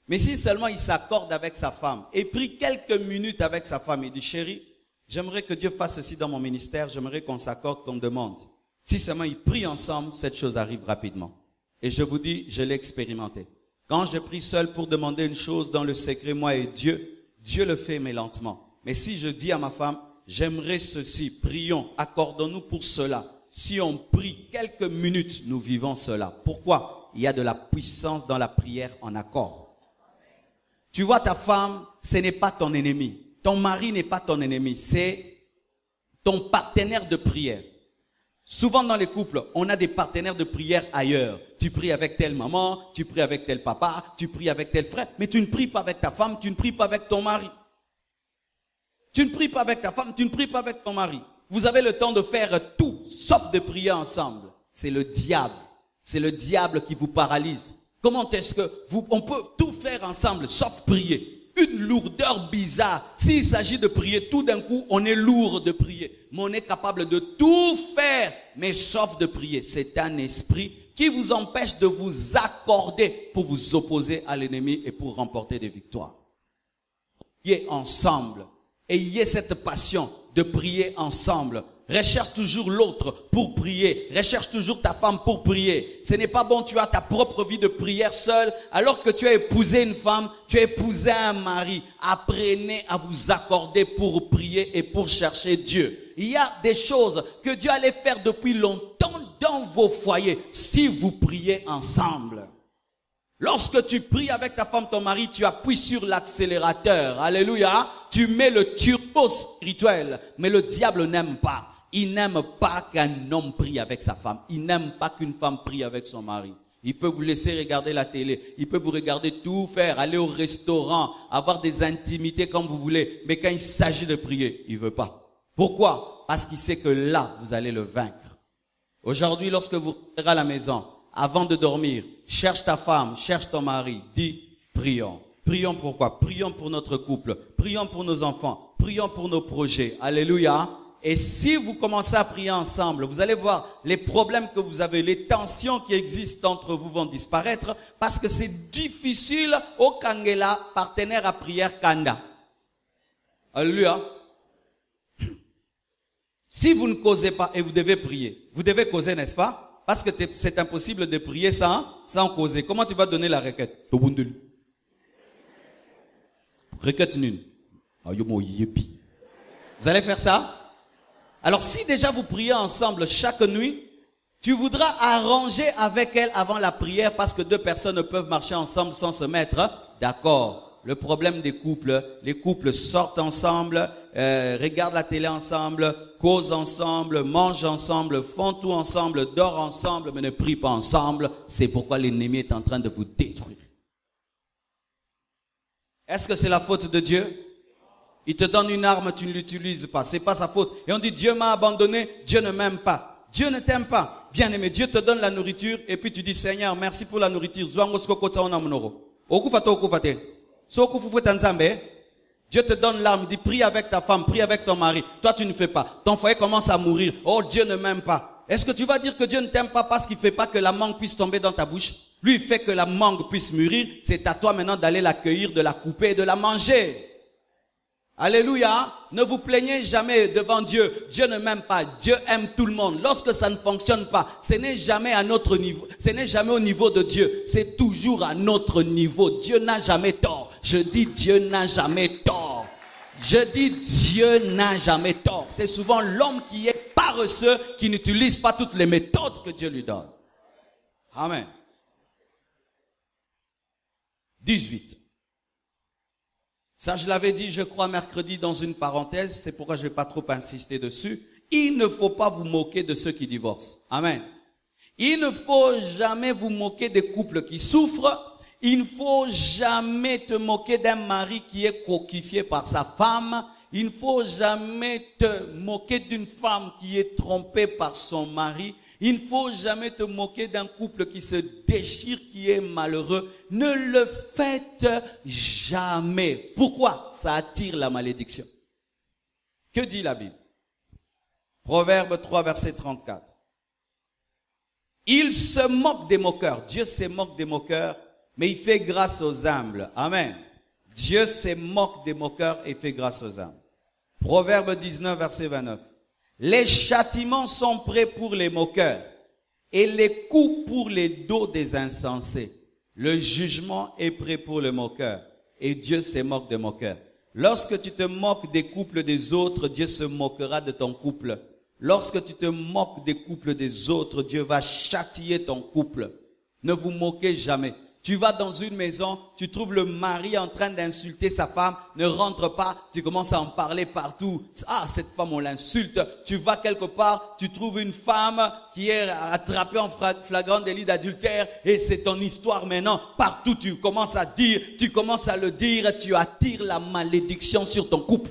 Mais si seulement il s'accorde avec sa femme et prie quelques minutes avec sa femme, il dit, chérie, j'aimerais que Dieu fasse ceci dans mon ministère, j'aimerais qu'on s'accorde, qu'on me demande. Si seulement ils prient ensemble, cette chose arrive rapidement. Et je vous dis, je l'ai expérimenté. Quand je prie seul pour demander une chose dans le secret, moi et Dieu, Dieu le fait, mais lentement. Mais si je dis à ma femme, j'aimerais ceci, prions, accordons-nous pour cela. Si on prie quelques minutes, nous vivons cela. Pourquoi? Il y a de la puissance dans la prière en accord. Tu vois, ta femme, ce n'est pas ton ennemi. Ton mari n'est pas ton ennemi. C'est ton partenaire de prière. Souvent dans les couples, on a des partenaires de prière ailleurs. Tu pries avec telle maman, tu pries avec tel papa, tu pries avec tel frère, mais tu ne pries pas avec ta femme, tu ne pries pas avec ton mari. Tu ne pries pas avec ta femme, tu ne pries pas avec ton mari. Vous avez le temps de faire tout, sauf de prier ensemble. C'est le diable. C'est le diable qui vous paralyse. Comment est-ce que on peut tout faire ensemble, sauf prier? Une lourdeur bizarre. S'il s'agit de prier, tout d'un coup, on est lourd de prier. Mais on est capable de tout faire, mais sauf de prier. C'est un esprit qui vous empêche de vous accorder pour vous opposer à l'ennemi et pour remporter des victoires. Priez ensemble. Ayez cette passion de prier ensemble. Recherche toujours l'autre pour prier. Recherche toujours ta femme pour prier. Ce n'est pas bon, tu as ta propre vie de prière seule. Alors que tu as épousé une femme, tu as épousé un mari. Apprenez à vous accorder pour prier et pour chercher Dieu. Il y a des choses que Dieu allait faire depuis longtemps dans vos foyers si vous priez ensemble. Lorsque tu pries avec ta femme, ton mari, tu appuies sur l'accélérateur. Alléluia. Tu mets le turbo spirituel. Mais le diable n'aime pas. Il n'aime pas qu'un homme prie avec sa femme. Il n'aime pas qu'une femme prie avec son mari. Il peut vous laisser regarder la télé. Il peut vous regarder tout faire, aller au restaurant, avoir des intimités comme vous voulez. Mais quand il s'agit de prier, il veut pas. Pourquoi? Parce qu'il sait que là, vous allez le vaincre. Aujourd'hui, lorsque vous rentrez à la maison, avant de dormir, cherche ta femme, cherche ton mari, dis, prions. Prions pour quoi? Prions pour notre couple, prions pour nos enfants, prions pour nos projets. Alléluia. Et si vous commencez à prier ensemble, vous allez voir les problèmes que vous avez, les tensions qui existent entre vous vont disparaître parce que c'est difficile au Kangela, partenaire à prière Kanda. Alléluia. Si vous ne causez pas et vous devez prier, vous devez causer, n'est-ce pas? Parce que c'est impossible de prier sans causer. Comment tu vas donner la requête? Requête nune. Vous allez faire ça? Alors si déjà vous priez ensemble chaque nuit, tu voudras arranger avec elle avant la prière parce que deux personnes ne peuvent marcher ensemble sans se mettre d'accord. Le problème des couples, les couples sortent ensemble, regardent la télé ensemble, causent ensemble, mangent ensemble, font tout ensemble, dorment ensemble, mais ne prient pas ensemble. C'est pourquoi l'ennemi est en train de vous détruire. Est-ce que c'est la faute de Dieu? Il te donne une arme, tu ne l'utilises pas. C'est pas sa faute. Et on dit, Dieu m'a abandonné, Dieu ne m'aime pas. Dieu ne t'aime pas. Bien aimé, Dieu te donne la nourriture et puis tu dis, Seigneur, merci pour la nourriture. Dieu te donne l'arme, dit prie avec ta femme, prie avec ton mari. Toi tu ne fais pas. Ton foyer commence à mourir. Oh, Dieu ne m'aime pas. Est-ce que tu vas dire que Dieu ne t'aime pas parce qu'il ne fait pas que la mangue puisse tomber dans ta bouche? Lui il fait que la mangue puisse mûrir. C'est à toi maintenant d'aller l'accueillir, de la couper et de la manger. Alléluia. Ne vous plaignez jamais devant Dieu. Dieu ne m'aime pas. Dieu aime tout le monde. Lorsque ça ne fonctionne pas, ce n'est jamais à notre niveau. Ce n'est jamais au niveau de Dieu. C'est toujours à notre niveau. Dieu n'a jamais tort. Je dis Dieu n'a jamais tort. Je dis Dieu n'a jamais tort. C'est souvent l'homme qui est paresseux, qui n'utilise pas toutes les méthodes que Dieu lui donne. Amen. 18. Ça, je l'avais dit, je crois, mercredi dans une parenthèse. C'est pourquoi je ne vais pas trop insister dessus. Il ne faut pas vous moquer de ceux qui divorcent. Amen. Il ne faut jamais vous moquer des couples qui souffrent. Il ne faut jamais te moquer d'un mari qui est coquifié par sa femme. Il ne faut jamais te moquer d'une femme qui est trompée par son mari. Il ne faut jamais te moquer d'un couple qui se déchire, qui est malheureux. Ne le faites jamais. Pourquoi? Ça attire la malédiction. Que dit la Bible? Proverbe 3, verset 34. Il se moque des moqueurs. Dieu se moque des moqueurs, mais il fait grâce aux humbles. Amen. Dieu se moque des moqueurs et fait grâce aux humbles. Proverbe 19, verset 29. Les châtiments sont prêts pour les moqueurs et les coups pour les dos des insensés. Le jugement est prêt pour le moqueur et Dieu se moque des moqueurs. Lorsque tu te moques des couples des autres, Dieu se moquera de ton couple. lorsque tu te moques des couples des autres, Dieu va châtier ton couple. Ne vous moquez jamais. Tu vas dans une maison, tu trouves le mari en train d'insulter sa femme, ne rentre pas, tu commences à en parler partout. Ah, cette femme, on l'insulte. Tu vas quelque part, tu trouves une femme qui est attrapée en flagrant délit d'adultère et c'est ton histoire maintenant. Partout, tu commences à dire, tu commences à le dire, tu attires la malédiction sur ton couple.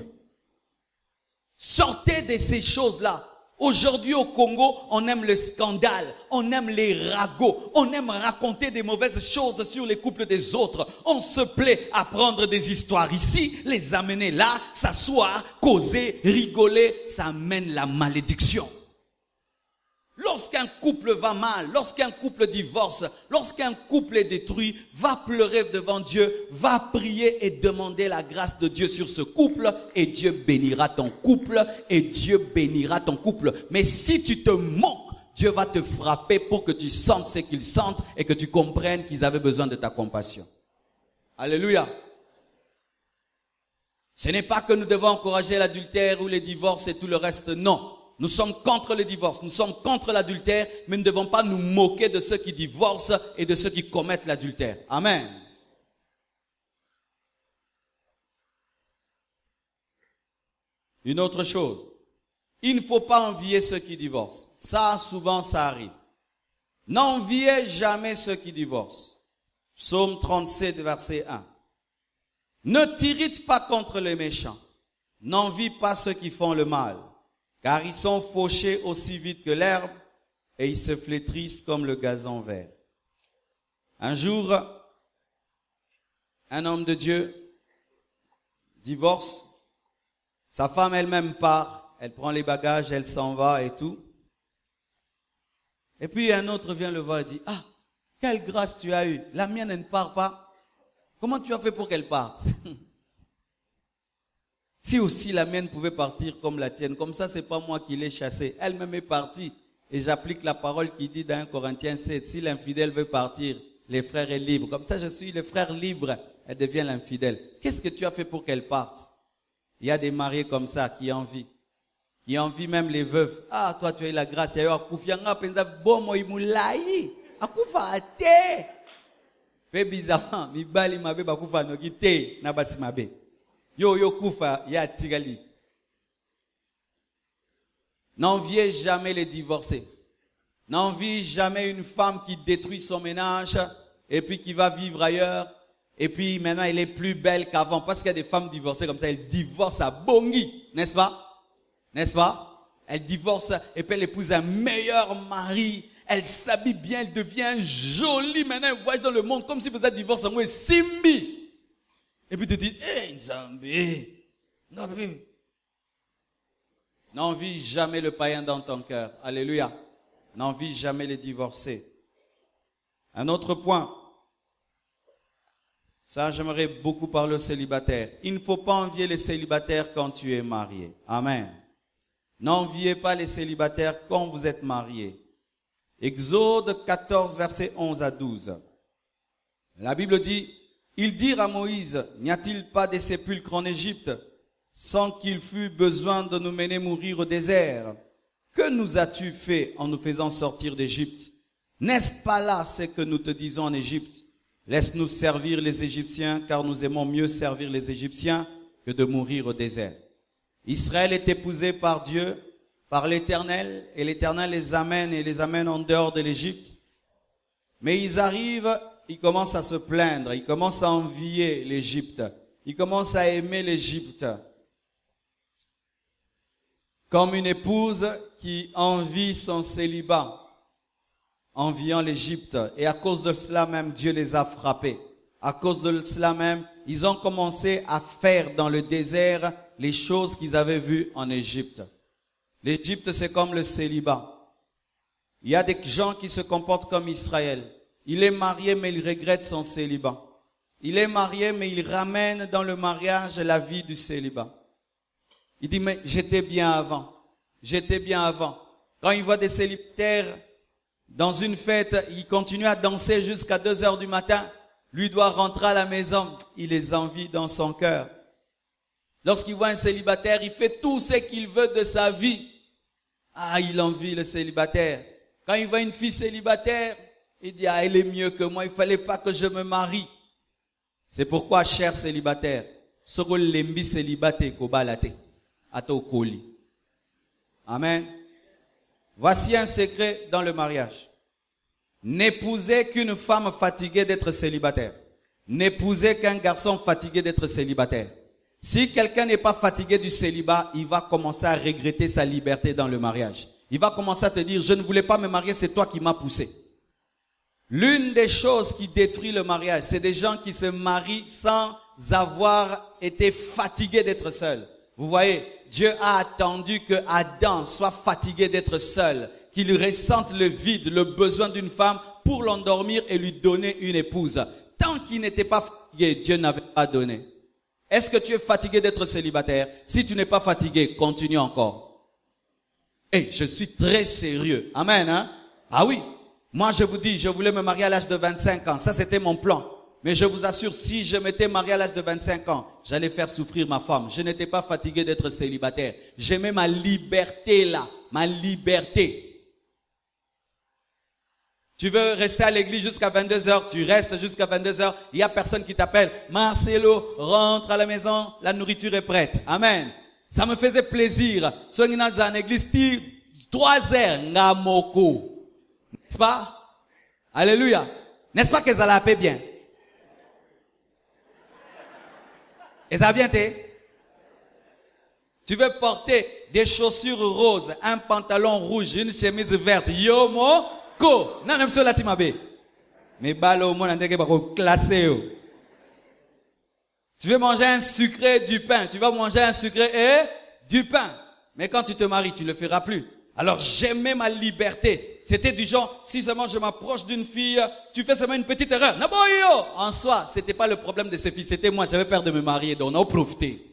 Sortez de ces choses-là. Aujourd'hui au Congo, on aime le scandale, on aime les ragots, on aime raconter des mauvaises choses sur les couples des autres. On se plaît à prendre des histoires ici, les amener là, s'asseoir, causer, rigoler, ça amène la malédiction. Lorsqu'un couple va mal, lorsqu'un couple divorce, lorsqu'un couple est détruit, va pleurer devant Dieu, va prier et demander la grâce de Dieu sur ce couple et Dieu bénira ton couple et Dieu bénira ton couple. Mais si tu te moques, Dieu va te frapper pour que tu sentes ce qu'ils sentent et que tu comprennes qu'ils avaient besoin de ta compassion. Alléluia. Ce n'est pas que nous devons encourager l'adultère ou les divorces et tout le reste, non. Nous sommes contre le divorce, nous sommes contre l'adultère, mais nous ne devons pas nous moquer de ceux qui divorcent et de ceux qui commettent l'adultère. Amen. Une autre chose, il ne faut pas envier ceux qui divorcent. Ça, souvent, ça arrive. N'enviez jamais ceux qui divorcent. Psaume 37, verset 1. Ne t'irrite pas contre les méchants. N'envie pas ceux qui font le mal. Car ils sont fauchés aussi vite que l'herbe et ils se flétrissent comme le gazon vert. Un jour, un homme de Dieu divorce. Sa femme elle-même part. Elle prend les bagages, elle s'en va et tout. Et puis un autre vient le voir et dit, « Ah, quelle grâce tu as eue. La mienne, elle ne part pas. Comment tu as fait pour qu'elle parte ?» Si aussi la mienne pouvait partir comme la tienne, comme ça, c'est pas moi qui l'ai chassée. Elle-même est partie. Et j'applique la parole qui dit dans 1 Corinthiens 7, si l'infidèle veut partir, les frères est libre. Comme ça, je suis le frère libre. Elle devient l'infidèle. Qu'est-ce que tu as fait pour qu'elle parte? Il y a des mariés comme ça qui envient. Qui envient même les veuves. Ah, toi, tu as eu la grâce. Il y a eu Akufianga, penza, bon, moi, il moulaï. Akufa ate. Fait bizarrement, mi bali mabe, bakufa no gite, nabasi mabe. Yo kufa ya tigali. N'enviez jamais les divorcés. N'envie jamais une femme qui détruit son ménage et puis qui va vivre ailleurs et puis maintenant elle est plus belle qu'avant parce qu'il y a des femmes divorcées comme ça, elles divorcent à bongi, n'est-ce pas? N'est-ce pas? Elles divorcent et puis elle épouse un meilleur mari. Elle s'habille bien, elle devient jolie maintenant, elle voyage dans le monde comme si vous êtes divorcé en Simbi. Et puis tu te dis, hey, Nzambi, n'envie jamais le païen dans ton cœur. Alléluia. N'envie jamais les divorcés. Un autre point. Ça, j'aimerais beaucoup parler aux célibataires. Il ne faut pas envier les célibataires quand tu es marié. Amen. N'enviez pas les célibataires quand vous êtes mariés. Exode 14, versets 11 à 12. La Bible dit, ils dirent à Moïse, n'y a-t-il pas des sépulcres en Égypte, sans qu'il fût besoin de nous mener mourir au désert? Que nous as-tu fait en nous faisant sortir d'Égypte? N'est-ce pas là ce que nous te disons en Égypte? Laisse-nous servir les Égyptiens, car nous aimons mieux servir les Égyptiens que de mourir au désert. Israël est épousé par Dieu, par l'Éternel, et l'Éternel les amène en dehors de l'Égypte. Mais ils arrivent, ils commencent à se plaindre, ils commencent à envier l'Égypte, ils commencent à aimer l'Égypte. Comme une épouse qui envie son célibat, enviant l'Égypte. Et à cause de cela même, Dieu les a frappés. À cause de cela même, ils ont commencé à faire dans le désert les choses qu'ils avaient vues en Égypte. L'Égypte, c'est comme le célibat. Il y a des gens qui se comportent comme Israël. Il est marié, mais il regrette son célibat. Il est marié, mais il ramène dans le mariage la vie du célibat. Il dit, mais j'étais bien avant. J'étais bien avant. Quand il voit des célibataires dans une fête, il continue à danser jusqu'à 2 heures du matin. Lui doit rentrer à la maison. Il les envie dans son cœur. Lorsqu'il voit un célibataire, il fait tout ce qu'il veut de sa vie. Ah, il envie le célibataire. Quand il voit une fille célibataire, il dit, ah, elle est mieux que moi, il fallait pas que je me marie. C'est pourquoi, cher célibataire, soko lembi célibataire kobalate, ato koli. Amen. Voici un secret dans le mariage. N'épousez qu'une femme fatiguée d'être célibataire. N'épousez qu'un garçon fatigué d'être célibataire. Si quelqu'un n'est pas fatigué du célibat, il va commencer à regretter sa liberté dans le mariage. Il va commencer à te dire, je ne voulais pas me marier, c'est toi qui m'as poussé. L'une des choses qui détruit le mariage, c'est des gens qui se marient sans avoir été fatigués d'être seuls. Vous voyez, Dieu a attendu que Adam soit fatigué d'être seul, qu'il ressente le vide, le besoin d'une femme pour l'endormir et lui donner une épouse. Tant qu'il n'était pas fatigué, Dieu n'avait pas donné. Est-ce que tu es fatigué d'être célibataire? Si tu n'es pas fatigué, continue encore. Et je suis très sérieux. Amen, hein? Ah oui. Moi, je vous dis, je voulais me marier à l'âge de 25 ans. Ça, c'était mon plan. Mais je vous assure, si je m'étais marié à l'âge de 25 ans, j'allais faire souffrir ma femme. Je n'étais pas fatigué d'être célibataire. J'aimais ma liberté là. Ma liberté. Tu veux rester à l'église jusqu'à 22h, tu restes jusqu'à 22h. Il n'y a personne qui t'appelle. Marcelo, rentre à la maison, la nourriture est prête. Amen. Ça me faisait plaisir. Sois dans l'église, 3 heures, ngamoko. N'est-ce pas? Alléluia. N'est-ce pas que ça l'a fait bien? Et ça a bien été? Tu veux porter des chaussures roses, un pantalon rouge, une chemise verte. Yomo. Non, même sur la timabe. Mais balo, mon andeke bako classé. Tu veux manger un sucré, du pain. Tu vas manger un sucré et du pain. Mais quand tu te maries, tu ne le feras plus. Alors j'aimais ma liberté. C'était du genre, si seulement je m'approche d'une fille, tu fais seulement une petite erreur. Naboyo! En soi, c'était pas le problème de ces filles, c'était moi, j'avais peur de me marier, donc on a profité.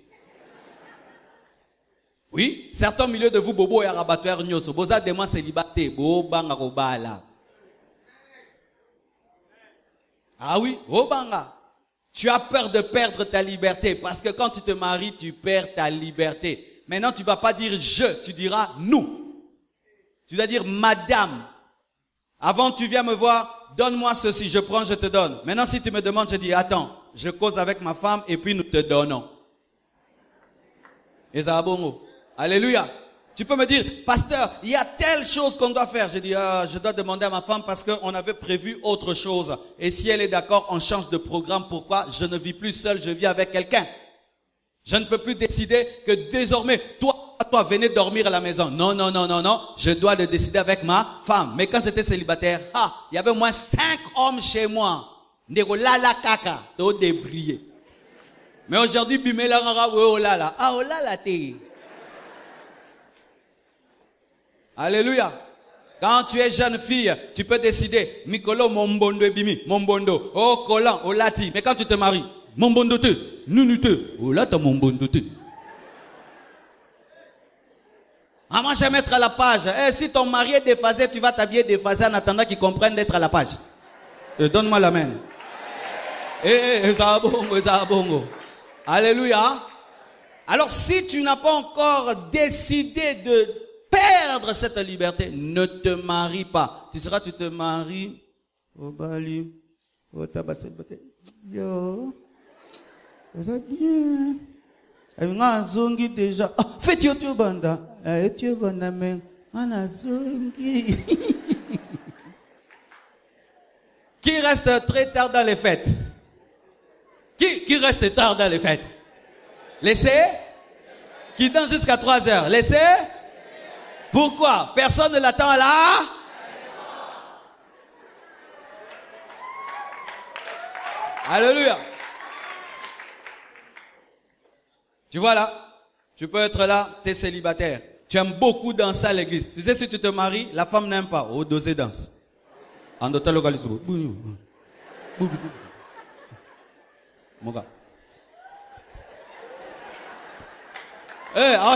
Oui, certains milieux de vous, bobo et arabatoire nyoso, boza de moi célibataire, bobanga robala. Ah oui, bobanga. Tu as peur de perdre ta liberté, parce que quand tu te maries, tu perds ta liberté. Maintenant, tu vas pas dire je, tu diras nous. Tu vas dire madame. Avant, tu viens me voir, donne-moi ceci, je prends, je te donne. Maintenant, si tu me demandes, je dis attends, je cause avec ma femme et puis nous te donnons. Et ça va bon. Alléluia. Tu peux me dire, pasteur, il y a telle chose qu'on doit faire. Je dis, je dois demander à ma femme parce qu'on avait prévu autre chose. Et si elle est d'accord, on change de programme. Pourquoi? Je ne vis plus seul, je vis avec quelqu'un. Je ne peux plus décider que désormais, toi, venez dormir à la maison. Non, non, non, non, non. Je dois le décider avec ma femme. Mais quand j'étais célibataire, il y avait au moins 5 hommes chez moi. Lala kaka, to débrier. Mais aujourd'hui, bimela ngara, oh lala. Ah, oh lala te. Alléluia. Quand tu es jeune fille, tu peux décider, Mikolo mombondo et bimi, mombondo, oh kolan, oh lati. Mais quand tu te maries, mombondo te, nunu te, oh lata mombondo te. Ah, moi, je vais mettre à la page. Si ton mari est déphasé, tu vas t'habiller déphasé en attendant qu'il comprenne d'être à la page. Donne-moi la main. Alléluia. Alors, si tu n'as pas encore décidé de perdre cette liberté, ne te marie pas. Tu te maries. Oh, Bali. Oh, tabassé. Yo. Ça bien. Déjà. Faites YouTube banda. YouTube banda men. Anazongi. Qui reste très tard dans les fêtes? Qui reste tard dans les fêtes? Laissez. Qui danse jusqu'à 3 heures? Laissez. Pourquoi? Personne ne l'attend là. Alléluia. Tu vois là? Tu peux être là, tu es célibataire. Tu aimes beaucoup danser à l'église. Tu sais, si tu te maries, la femme n'aime pas. Oh, doser danse. En d'autres localisations. Mon gars.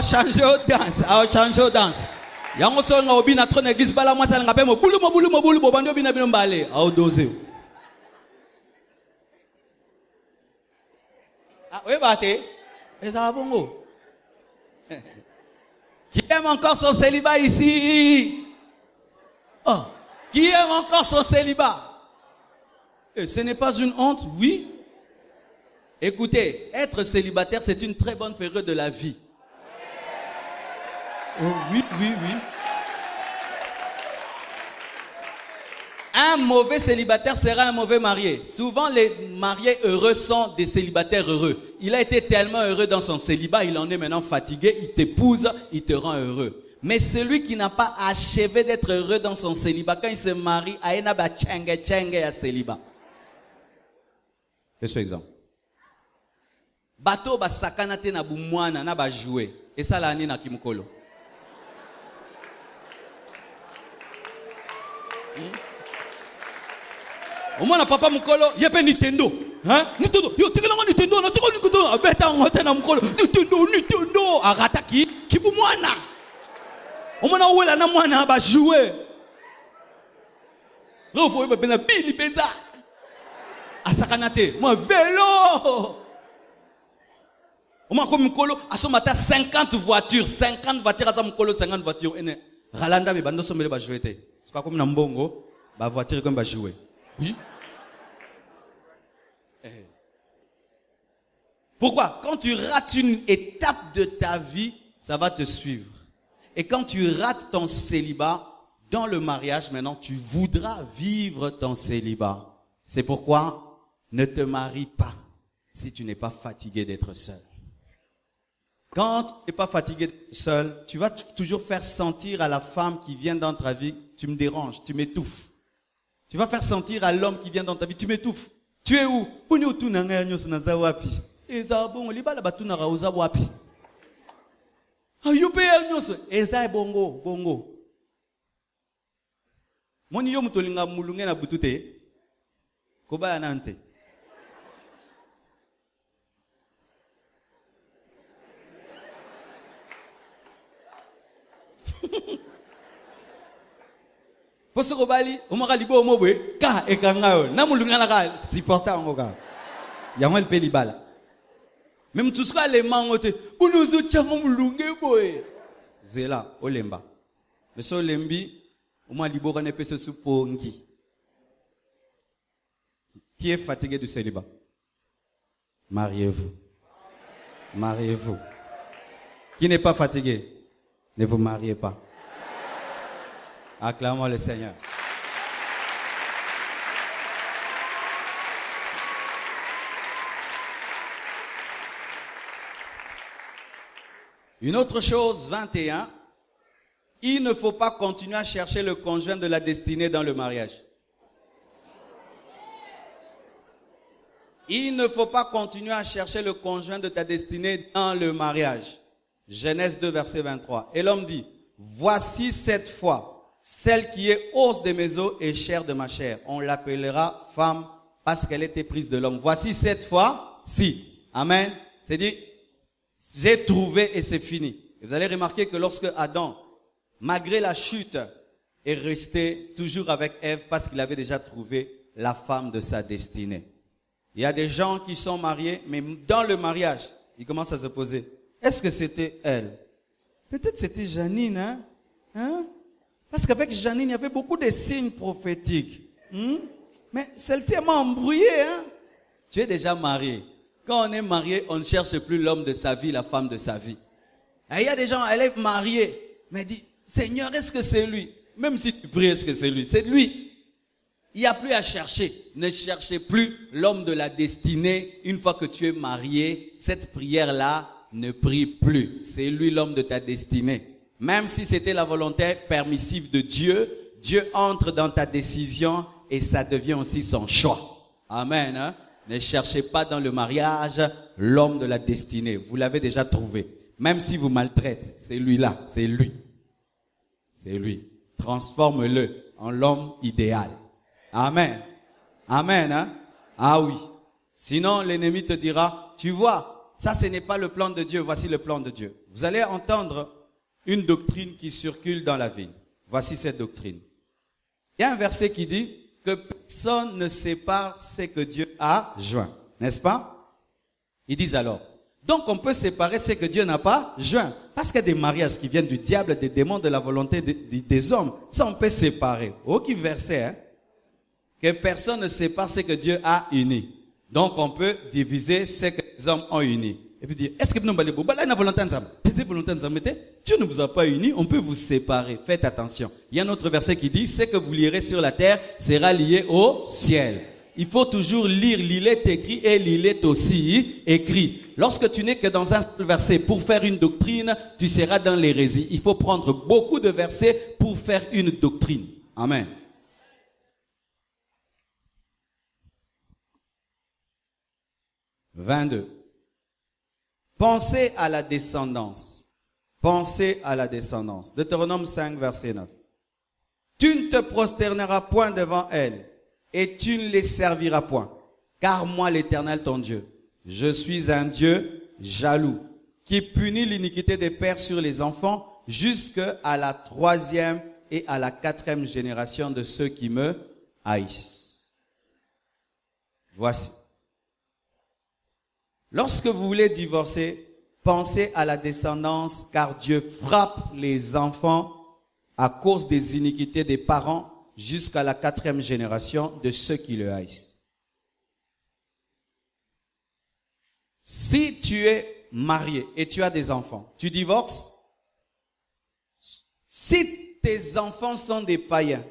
Change de danse. Change de danse. Yango so nga obi na trône église bala moi ça nga pe mo bulu bobando obi na bino mbale au doser. Ah oui bate. Et ça bongo. Qui aime encore son célibat ici? Oh, qui aime encore son célibat? Et ce n'est pas une honte, oui. Écoutez, être célibataire, c'est une très bonne période de la vie. Oh, oui, oui, oui. Un mauvais célibataire sera un mauvais marié. Souvent, les mariés heureux sont des célibataires heureux. Il a été tellement heureux dans son célibat, il en est maintenant fatigué, il t'épouse, il te rend heureux. Mais celui qui n'a pas achevé d'être heureux dans son célibat, quand il se marie, il a un célibat. C'est ce exemple. Bateau ba sakana te na bumwana na ba jouer. Et ça la ni na kimukolo. Au moins, papa mukolo, il y a pas Nintendo. Hein? Nintendo, yo, tu as Nintendo, na tiko Nintendo, abeta on va na mukolo. Nintendo, arata ki mwana. Au moins, on va na mwana ba jouer. Refo ba bena bili benza. Asakanate, moi vélo. Au moins, comme mukolo, à ce matin 50 voitures, à ça mukolo 50 voitures. Ene Ralanda me bando somele ba jouer te. C'est pas comme na mbongo, ba voiture comme ba jouer. Oui. Pourquoi? Quand tu rates une étape de ta vie, ça va te suivre. Et quand tu rates ton célibat, dans le mariage, maintenant, tu voudras vivre ton célibat. C'est pourquoi ne te marie pas si tu n'es pas fatigué d'être seul. Quand tu n'es pas fatigué d'être seul, tu vas toujours faire sentir à la femme qui vient dans ta vie, tu me déranges, tu m'étouffes. Tu vas faire sentir à l'homme qui vient dans ta vie, tu m'étouffes. Tu es où? Bongo. Moni yo mutolinga mulunge na butute. Kobaya nante. Poso kobali, omaka libo omobwe, ka ekangayo, na mulunga na ka supporta ngoka. Yango el pelibala. Même tout ce les mangote, unuzo chango mulunge boy. Zela olemba. Mais so lembi, oma libo kana pese supongi. Qui est fatigué du célibat? Mariez-vous. Mariez-vous. Qui n'est pas fatigué? Ne vous mariez pas. Acclamons le Seigneur. Une autre chose, 21. Il ne faut pas continuer à chercher le conjoint de la destinée dans le mariage. Il ne faut pas continuer à chercher le conjoint de ta destinée dans le mariage. Genèse 2, verset 23. Et l'homme dit, voici cette fois, celle qui est os de mes os et chair de ma chair. On l'appellera femme parce qu'elle était prise de l'homme. Voici cette fois, si. Amen. C'est dit, j'ai trouvé et c'est fini. Et vous allez remarquer que lorsque Adam, malgré la chute, est resté toujours avec Ève parce qu'il avait déjà trouvé la femme de sa destinée. Il y a des gens qui sont mariés, mais dans le mariage, ils commencent à se poser, est-ce que c'était elle? Peut-être c'était Janine, hein? Parce qu'avec Janine, il y avait beaucoup de signes prophétiques. Mais celle-ci m'a embrouillé, hein? Tu es déjà marié. Quand on est marié, on ne cherche plus l'homme de sa vie, la femme de sa vie. Et il y a des gens, elle est mariée, mais dit, Seigneur, est-ce que c'est lui? Même si tu pries, est-ce que c'est lui? C'est lui. Il n'y a plus à chercher. Ne cherchez plus l'homme de la destinée. Une fois que tu es marié, cette prière-là ne prie plus. C'est lui l'homme de ta destinée. Même si c'était la volonté permissive de Dieu, Dieu entre dans ta décision et ça devient aussi son choix. Amen. Hein? Ne cherchez pas dans le mariage l'homme de la destinée. Vous l'avez déjà trouvé. Même si vous maltraitez, c'est lui-là. C'est lui. C'est lui. Transforme-le en l'homme idéal. Amen. Amen. Hein? Ah oui. Sinon, l'ennemi te dira, tu vois, ça ce n'est pas le plan de Dieu, voici le plan de Dieu. Vous allez entendre une doctrine qui circule dans la ville. Voici cette doctrine. Il y a un verset qui dit que personne ne sépare ce que Dieu a joint. N'est-ce pas? Ils disent alors, Donc on peut séparer ce que Dieu n'a pas joint. Parce qu'il y a des mariages qui viennent du diable, des démons, de la volonté des hommes. Ça on peut séparer. Aucun verset, hein? Que personne ne sépare ce que Dieu a uni. Donc on peut diviser ce que les hommes ont uni. Et puis dire, est-ce que nous allons une volonté ensemble? Dieu ne vous a pas unis, on peut vous séparer. Faites attention. Il y a un autre verset qui dit, ce que vous lirez sur la terre sera lié au ciel. Il faut toujours lire, l'il est écrit et l'il est aussi écrit. Lorsque tu n'es que dans un seul verset pour faire une doctrine, tu seras dans l'hérésie. Il faut prendre beaucoup de versets pour faire une doctrine. Amen. « 22. Pensez à la descendance. Pensez à la descendance. Deutéronome 5, verset 9. Tu ne te prosterneras point devant elle, et tu ne les serviras point. Car moi, l'Éternel, ton Dieu, je suis un Dieu jaloux, qui punit l'iniquité des pères sur les enfants, jusqu'à la 3e et à la 4e génération de ceux qui me haïssent. Voici. Lorsque vous voulez divorcer, pensez à la descendance, car Dieu frappe les enfants à cause des iniquités des parents jusqu'à la 4e génération de ceux qui le haïssent. Si tu es marié et tu as des enfants, tu divorces. Si tes enfants sont des païens,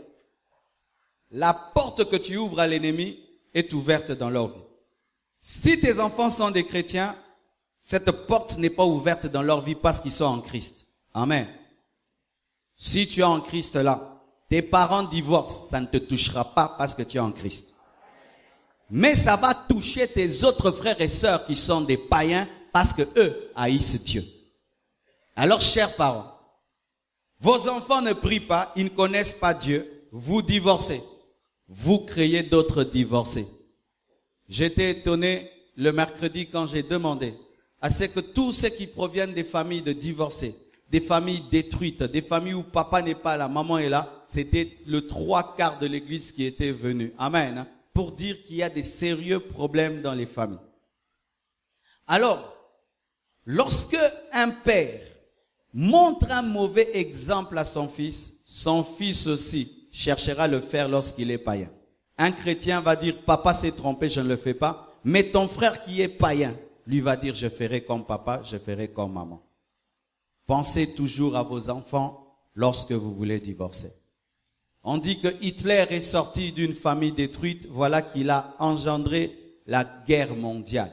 la porte que tu ouvres à l'ennemi est ouverte dans leur vie. Si tes enfants sont des chrétiens, cette porte n'est pas ouverte dans leur vie parce qu'ils sont en Christ. Amen. Si tu es en Christ là, tes parents divorcent, ça ne te touchera pas parce que tu es en Christ. Mais ça va toucher tes autres frères et sœurs qui sont des païens parce que eux haïssent Dieu. Alors, chers parents, vos enfants ne prient pas, ils ne connaissent pas Dieu, vous divorcez. Vous créez d'autres divorcés. J'étais étonné le mercredi quand j'ai demandé à ce que tous ceux qui proviennent des familles de divorcés, des familles détruites, des familles où papa n'est pas là, maman est là, c'était le 3/4 de l'église qui était venu. Amen. Pour dire qu'il y a des sérieux problèmes dans les familles. Alors, lorsque un père montre un mauvais exemple à son fils aussi cherchera à le faire lorsqu'il est païen. Un chrétien va dire, papa s'est trompé, je ne le fais pas. Mais ton frère qui est païen, lui va dire, je ferai comme papa, je ferai comme maman. Pensez toujours à vos enfants lorsque vous voulez divorcer. On dit que Hitler est sorti d'une famille détruite, voilà qu'il a engendré la guerre mondiale.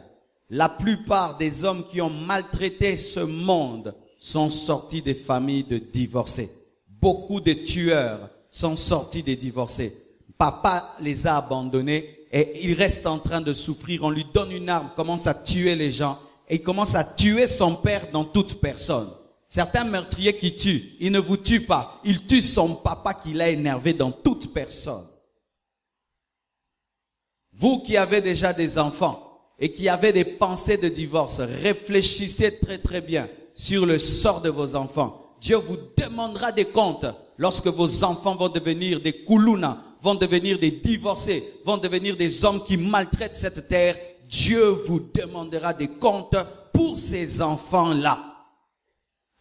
La plupart des hommes qui ont maltraité ce monde sont sortis des familles de divorcés. Beaucoup de tueurs sont sortis des divorcés. Papa les a abandonnés et il reste en train de souffrir. On lui donne une arme, commence à tuer les gens et il commence à tuer son père dans toute personne. Certains meurtriers qui tuent, ils ne vous tuent pas. Ils tuent son papa qui l'a énervé dans toute personne. Vous qui avez déjà des enfants et qui avez des pensées de divorce, réfléchissez très très bien sur le sort de vos enfants. Dieu vous demandera des comptes lorsque vos enfants vont devenir des koulouna, vont devenir des divorcés, vont devenir des hommes qui maltraitent cette terre. Dieu vous demandera des comptes pour ces enfants-là.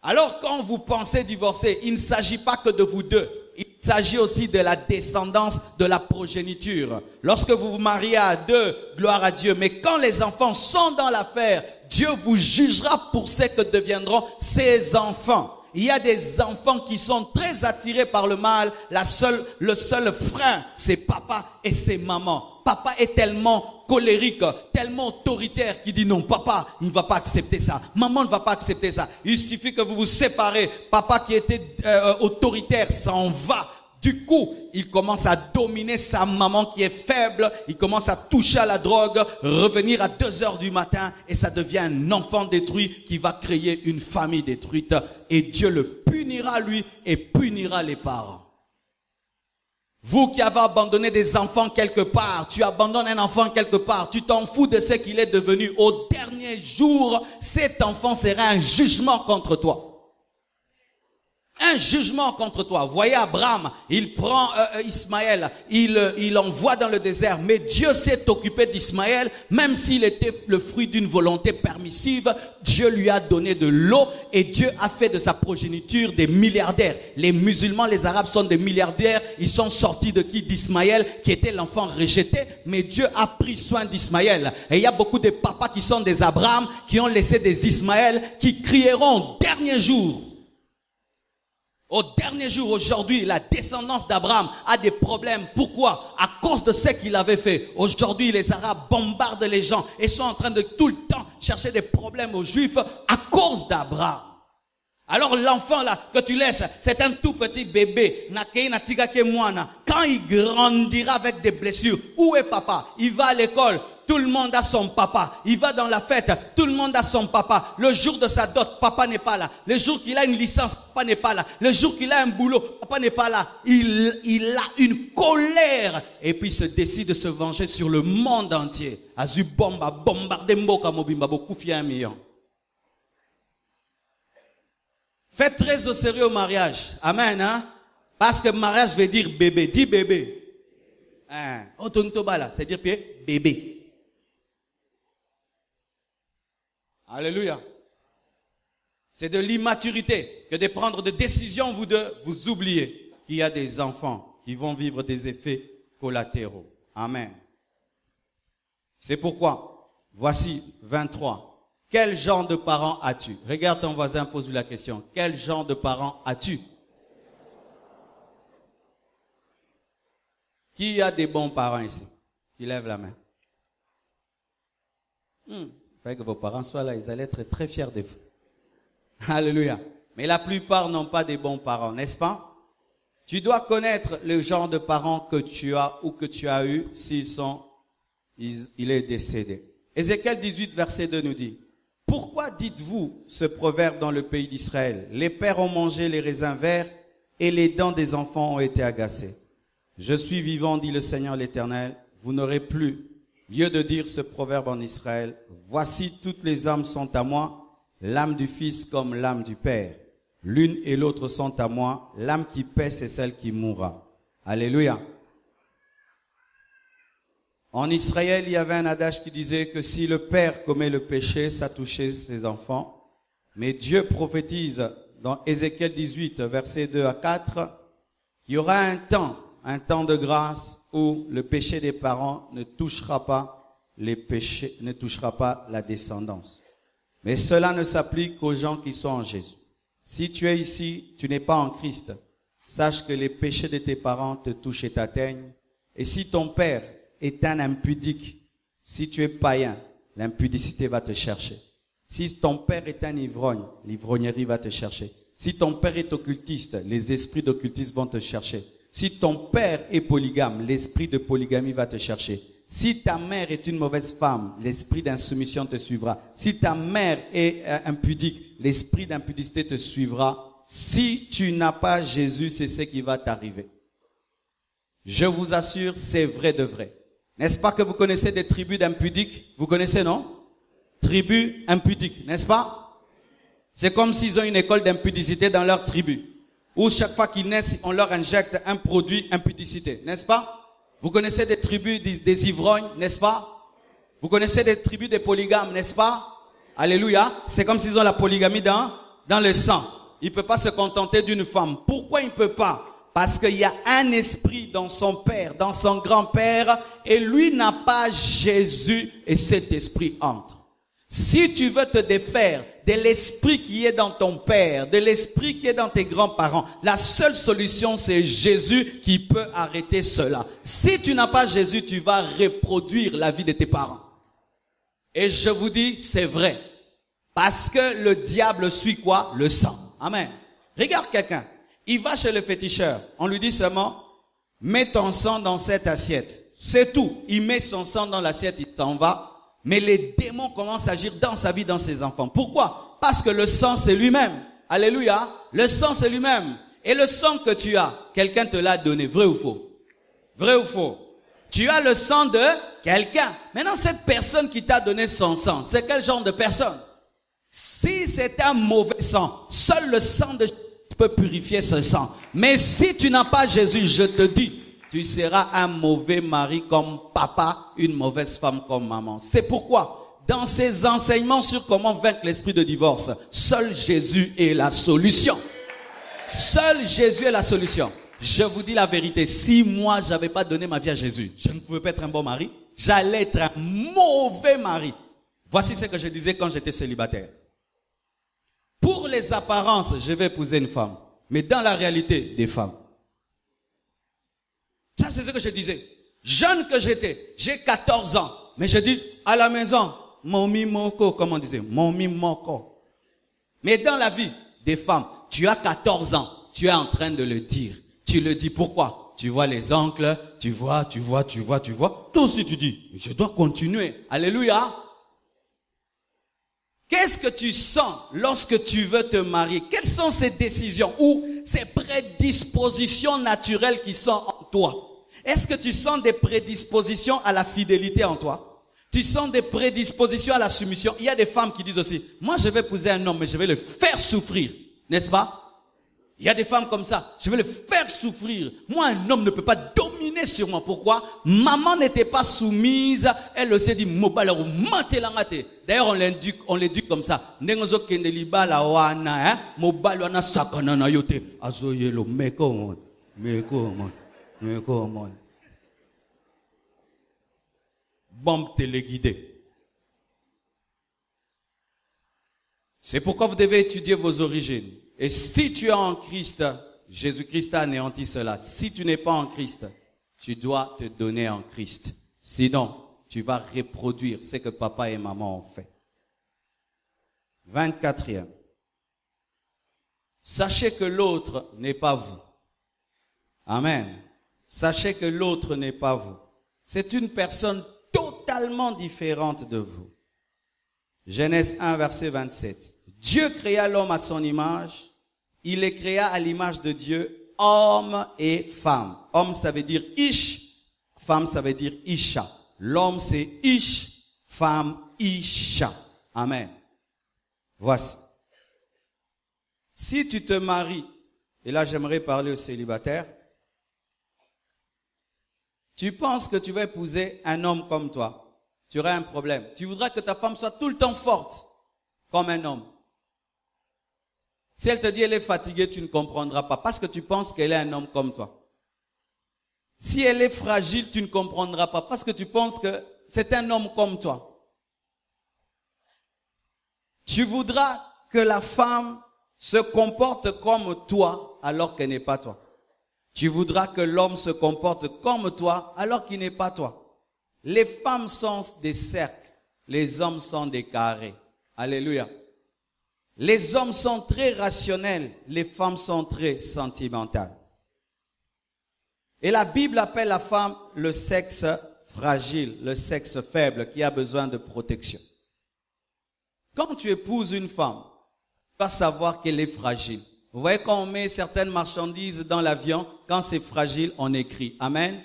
Alors quand vous pensez divorcer, il ne s'agit pas que de vous deux. Il s'agit aussi de la descendance, de la progéniture. Lorsque vous vous mariez à deux, gloire à Dieu. Mais quand les enfants sont dans l'affaire, Dieu vous jugera pour ce que deviendront ses enfants. Il y a des enfants qui sont très attirés par le mal. Le seul frein, c'est papa et c'est maman. Papa est tellement colérique, tellement autoritaire qu'il dit non, papa, il ne va pas accepter ça. Maman ne va pas accepter ça. Il suffit que vous vous séparez. Papa qui était autoritaire s'en va. Du coup, il commence à dominer sa maman qui est faible. Il commence à toucher à la drogue, revenir à 2 heures du matin et ça devient un enfant détruit qui va créer une famille détruite. Et Dieu le punira lui et punira les parents. Vous qui avez abandonné des enfants quelque part, tu abandonnes un enfant quelque part, tu t'en fous de ce qu'il est devenu. Au dernier jour, cet enfant sera un jugement contre toi. un jugement contre toi. Voyez Abraham, il prend Ismaël, il envoie dans le désert, mais Dieu s'est occupé d'Ismaël, même s'il était le fruit d'une volonté permissive, Dieu lui a donné de l'eau et Dieu a fait de sa progéniture des milliardaires. Les musulmans, les arabes sont des milliardaires, ils sont sortis de qui? D'Ismaël, qui était l'enfant rejeté, mais Dieu a pris soin d'Ismaël. Et il y a beaucoup de papas qui sont des Abraham, qui ont laissé des Ismaël, qui crieront au dernier jour. Au dernier jour, aujourd'hui, la descendance d'Abraham a des problèmes. Pourquoi? À cause de ce qu'il avait fait. Aujourd'hui, les Arabes bombardent les gens et sont en train de tout le temps chercher des problèmes aux Juifs à cause d'Abraham. Alors l'enfant là que tu laisses, c'est un tout petit bébé. Quand il grandira avec des blessures, où est papa? Il va à l'école. Tout le monde a son papa. Il va dans la fête. Tout le monde a son papa. Le jour de sa dot, papa n'est pas là. Le jour qu'il a une licence, papa n'est pas là. Le jour qu'il a un boulot, papa n'est pas là. Il a une colère. Et puis il se décide de se venger sur le monde entier. Azu bomba, bombarder mboka mobimba, beaucoup fier un million. Faites très au sérieux au mariage. Amen, hein? Parce que mariage veut dire bébé. Dis bébé. Hein? Otontobala, c'est-à-dire bébé. Alléluia. C'est de l'immaturité que de prendre des décisions, vous oubliez qu'il y a des enfants qui vont vivre des effets collatéraux. Amen. C'est pourquoi, voici 23. Quel genre de parents as-tu? Regarde ton voisin, pose-lui la question. Quel genre de parents as-tu? Qui a des bons parents ici? Qui lève la main? Il fallait que vos parents soient là, ils allaient être très fiers de vous. Alléluia. Mais la plupart n'ont pas des bons parents, n'est-ce pas? Tu dois connaître le genre de parents que tu as ou que tu as eu il est décédé. Ézéchiel 18, verset 2 nous dit, « Pourquoi dites-vous ce proverbe dans le pays d'Israël? Les pères ont mangé les raisins verts et les dents des enfants ont été agacées. Je suis vivant, dit le Seigneur l'Éternel, vous n'aurez plus lieu de dire ce proverbe en Israël. Voici, toutes les âmes sont à moi, l'âme du Fils comme l'âme du Père. L'une et l'autre sont à moi, l'âme qui paie, c'est celle qui mourra. » Alléluia. En Israël, il y avait un adage qui disait que si le père commet le péché, ça touchait ses enfants. Mais Dieu prophétise dans Ézéchiel 18, versets 2 à 4, qu'il y aura un temps de grâce où le péché des parents ne touchera pas la descendance. Mais cela ne s'applique qu'aux gens qui sont en Jésus. Si tu es ici, tu n'es pas en Christ, sache que les péchés de tes parents te touchent et t'atteignent. Et si ton père est un impudique, si tu es païen, l'impudicité va te chercher. Si ton père est un ivrogne, l'ivrognerie va te chercher. Si ton père est occultiste, les esprits d'occultisme vont te chercher. Si ton père est polygame, l'esprit de polygamie va te chercher. Si ta mère est une mauvaise femme, l'esprit d'insoumission te suivra. Si ta mère est impudique, l'esprit d'impudicité te suivra. Si tu n'as pas Jésus, c'est ce qui va t'arriver. Je vous assure, c'est vrai de vrai. N'est-ce pas que vous connaissez des tribus d'impudiques? Vous connaissez, non? Tribus impudiques, n'est-ce pas? C'est comme s'ils ont une école d'impudicité dans leur tribu. Où chaque fois qu'ils naissent, on leur injecte un produit impudicité, n'est-ce pas? Vous connaissez des tribus des ivrognes, n'est-ce pas? Vous connaissez des tribus des polygames, n'est-ce pas? Alléluia. C'est comme s'ils ont la polygamie dans le sang. Il ne peut pas se contenter d'une femme. Pourquoi il ne peut pas? Parce qu'il y a un esprit dans son père, dans son grand-père, et lui n'a pas Jésus, et cet esprit entre. Si tu veux te défaire de l'esprit qui est dans ton père, de l'esprit qui est dans tes grands-parents, la seule solution, c'est Jésus qui peut arrêter cela. Si tu n'as pas Jésus, tu vas reproduire la vie de tes parents. Et je vous dis, c'est vrai. Parce que le diable suit quoi? Le sang. Amen. Regarde quelqu'un. Il va chez le féticheur. On lui dit seulement, mets ton sang dans cette assiette. C'est tout. Il met son sang dans l'assiette, il s'en va. Mais les démons commencent à agir dans sa vie, dans ses enfants. Pourquoi? Parce que le sang, c'est lui-même. Alléluia. Le sang, c'est lui-même. Et le sang que tu as, quelqu'un te l'a donné. Vrai ou faux? Vrai ou faux? Tu as le sang de quelqu'un. Maintenant, cette personne qui t'a donné son sang, c'est quel genre de personne? Si c'est un mauvais sang, seul le sang de peut purifier ce sang. Mais si tu n'as pas Jésus, je te dis, tu seras un mauvais mari comme papa, une mauvaise femme comme maman. C'est pourquoi, dans ces enseignements sur comment vaincre l'esprit de divorce, seul Jésus est la solution. Seul Jésus est la solution. Je vous dis la vérité, si moi j'avais pas donné ma vie à Jésus, je ne pouvais pas être un bon mari, j'allais être un mauvais mari. Voici ce que je disais quand j'étais célibataire. Pour les apparences, je vais épouser une femme. Mais dans la réalité, des femmes. Ça, c'est ce que je disais. Jeune que j'étais, j'ai 14 ans. Mais je dis, à la maison, momi moko, comme on disait, momi moko. Mais dans la vie des femmes, tu as 14 ans, tu es en train de le dire. Tu le dis pourquoi? Tu vois les oncles, tu vois. Toi aussi tu dis, je dois continuer. Alléluia. Qu'est-ce que tu sens lorsque tu veux te marier? Quelles sont ces décisions ou ces prédispositions naturelles qui sont en toi? Est-ce que tu sens des prédispositions à la fidélité en toi? Tu sens des prédispositions à la soumission? Il y a des femmes qui disent aussi, moi je vais épouser un homme mais je vais le faire souffrir. N'est-ce pas? Il y a des femmes comme ça, je vais le faire souffrir. Moi, un homme ne peut pas dominer sur moi. Pourquoi? Maman n'était pas soumise. Elle s'est dit, d'ailleurs, on l'éduque comme ça. Bombe téléguidée. C'est pourquoi vous devez étudier vos origines. Et si tu es en Christ, Jésus-Christ a anéanti cela. Si tu n'es pas en Christ, tu dois te donner en Christ. Sinon, tu vas reproduire ce que papa et maman ont fait. 24e. Sachez que l'autre n'est pas vous. Amen. Sachez que l'autre n'est pas vous. C'est une personne totalement différente de vous. Genèse 1, verset 27. Dieu créa l'homme à son image. Il les créa à l'image de Dieu, homme et femme. Homme, ça veut dire Ish. Femme, ça veut dire Isha. L'homme, c'est Ish. Femme, Isha. Amen. Voici. Si tu te maries, et là j'aimerais parler aux célibataires, tu penses que tu vas épouser un homme comme toi, tu auras un problème. Tu voudras que ta femme soit tout le temps forte, comme un homme. Si elle te dit elle est fatiguée, tu ne comprendras pas, parce que tu penses qu'elle est un homme comme toi. Si elle est fragile, tu ne comprendras pas, parce que tu penses que c'est un homme comme toi. Tu voudras que la femme se comporte comme toi, alors qu'elle n'est pas toi. Tu voudras que l'homme se comporte comme toi, alors qu'il n'est pas toi. Les femmes sont des cercles, les hommes sont des carrés. Alléluia. Les hommes sont très rationnels, les femmes sont très sentimentales. Et la Bible appelle la femme le sexe fragile, le sexe faible qui a besoin de protection. Quand tu épouses une femme, tu vas savoir qu'elle est fragile. Vous voyez quand on met certaines marchandises dans l'avion, quand c'est fragile, on écrit. Amen.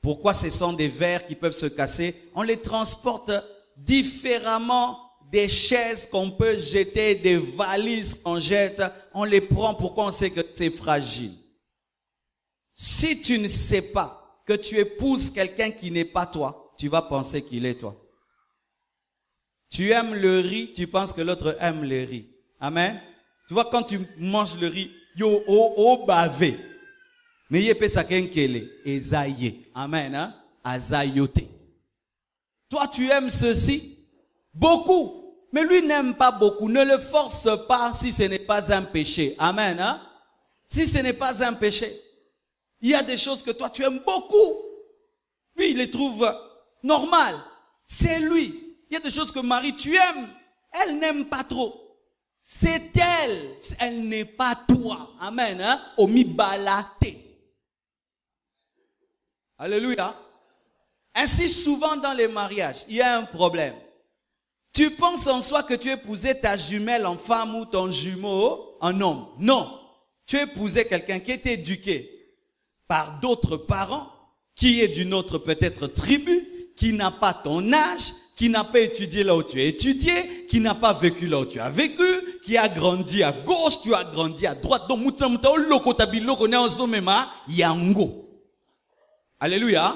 Pourquoi ce sont des verres qui peuvent se casser? On les transporte différemment des chaises qu'on peut jeter, des valises qu'on jette. On les prend pourquoi on sait que c'est fragile. Si tu ne sais pas que tu épouses quelqu'un qui n'est pas toi, tu vas penser qu'il est toi. Tu aimes le riz, tu penses que l'autre aime le riz. Amen. Tu vois, quand tu manges le riz, yo o bavé. Mais il peut s'akenkele, ezaye. Amen, hein? Azayote. Toi, tu aimes ceci beaucoup, mais lui n'aime pas beaucoup. Ne le force pas si ce n'est pas un péché. Amen, hein? Si ce n'est pas un péché. Il y a des choses que toi, tu aimes beaucoup. Lui, il les trouve normales. C'est lui. Il y a des choses que Marie, tu aimes. Elle n'aime pas trop. C'est elle. Elle n'est pas toi. Amen. Hein? Omibalate. Alléluia. Ainsi, souvent dans les mariages, il y a un problème. Tu penses en soi que tu épousais ta jumelle en femme ou ton jumeau en homme. Non. Tu épousais quelqu'un qui est éduqué par d'autres parents, qui est d'une autre peut-être tribu, qui n'a pas ton âge, qui n'a pas étudié là où tu as étudié, qui n'a pas vécu là où tu as vécu, qui a grandi à gauche, tu as grandi à droite. Donc, muta muta o loko tabiloko ne ozomema yango. Alléluia.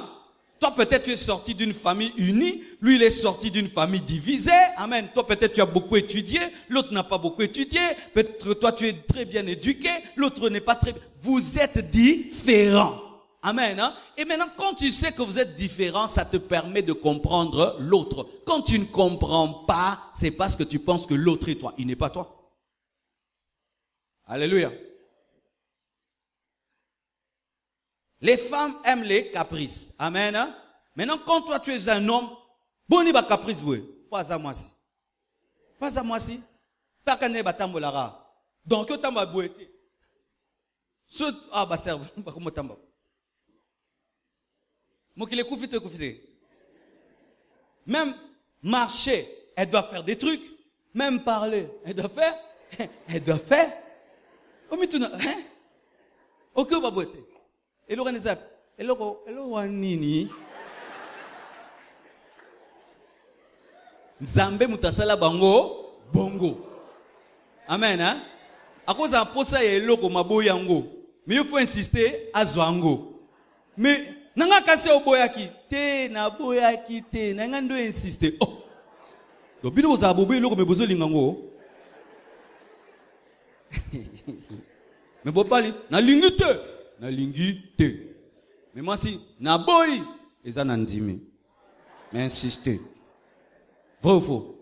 Toi, peut-être, tu es sorti d'une famille unie. Lui, il est sorti d'une famille divisée. Amen. Toi, peut-être, tu as beaucoup étudié. L'autre n'a pas beaucoup étudié. Peut-être, toi, tu es très bien éduqué. L'autre n'est pas très bien. Vous êtes différents. Amen. Hein? Et maintenant, quand tu sais que vous êtes différents, ça te permet de comprendre l'autre. Quand tu ne comprends pas, c'est parce que tu penses que l'autre est toi. Il n'est pas toi. Alléluia. Les femmes aiment les caprices. Amen. Hein? Maintenant, quand toi tu es un homme, boni ba caprice boué. Pas à moi si. Pas à moi si. Pas qu'un ba tambolara. Donc, tu t'as boué. Ah, bah, c'est pas comme tamba. Moi qui les koufite. Même marcher, elle doit faire des trucs. Même parler, elle doit faire. Elle doit faire. Oh, mais tu n'as. Hein? Ok, bah, boué. Elo kanisa elo wanini Nzambe mutasala bango bongo. Amen hein. À cause de posa ya eloko maboya yango. Mais il faut insister azwango. Mais nanga kanse oboyaki te na boyaki te nanga ndo insister. Oh. Do bino za bobo eloko me bozo lingango. Mais bobali na lingite. Na lingi te. Mais moi si na boy eza na ndimi. Mais insister. Vrai ou faux?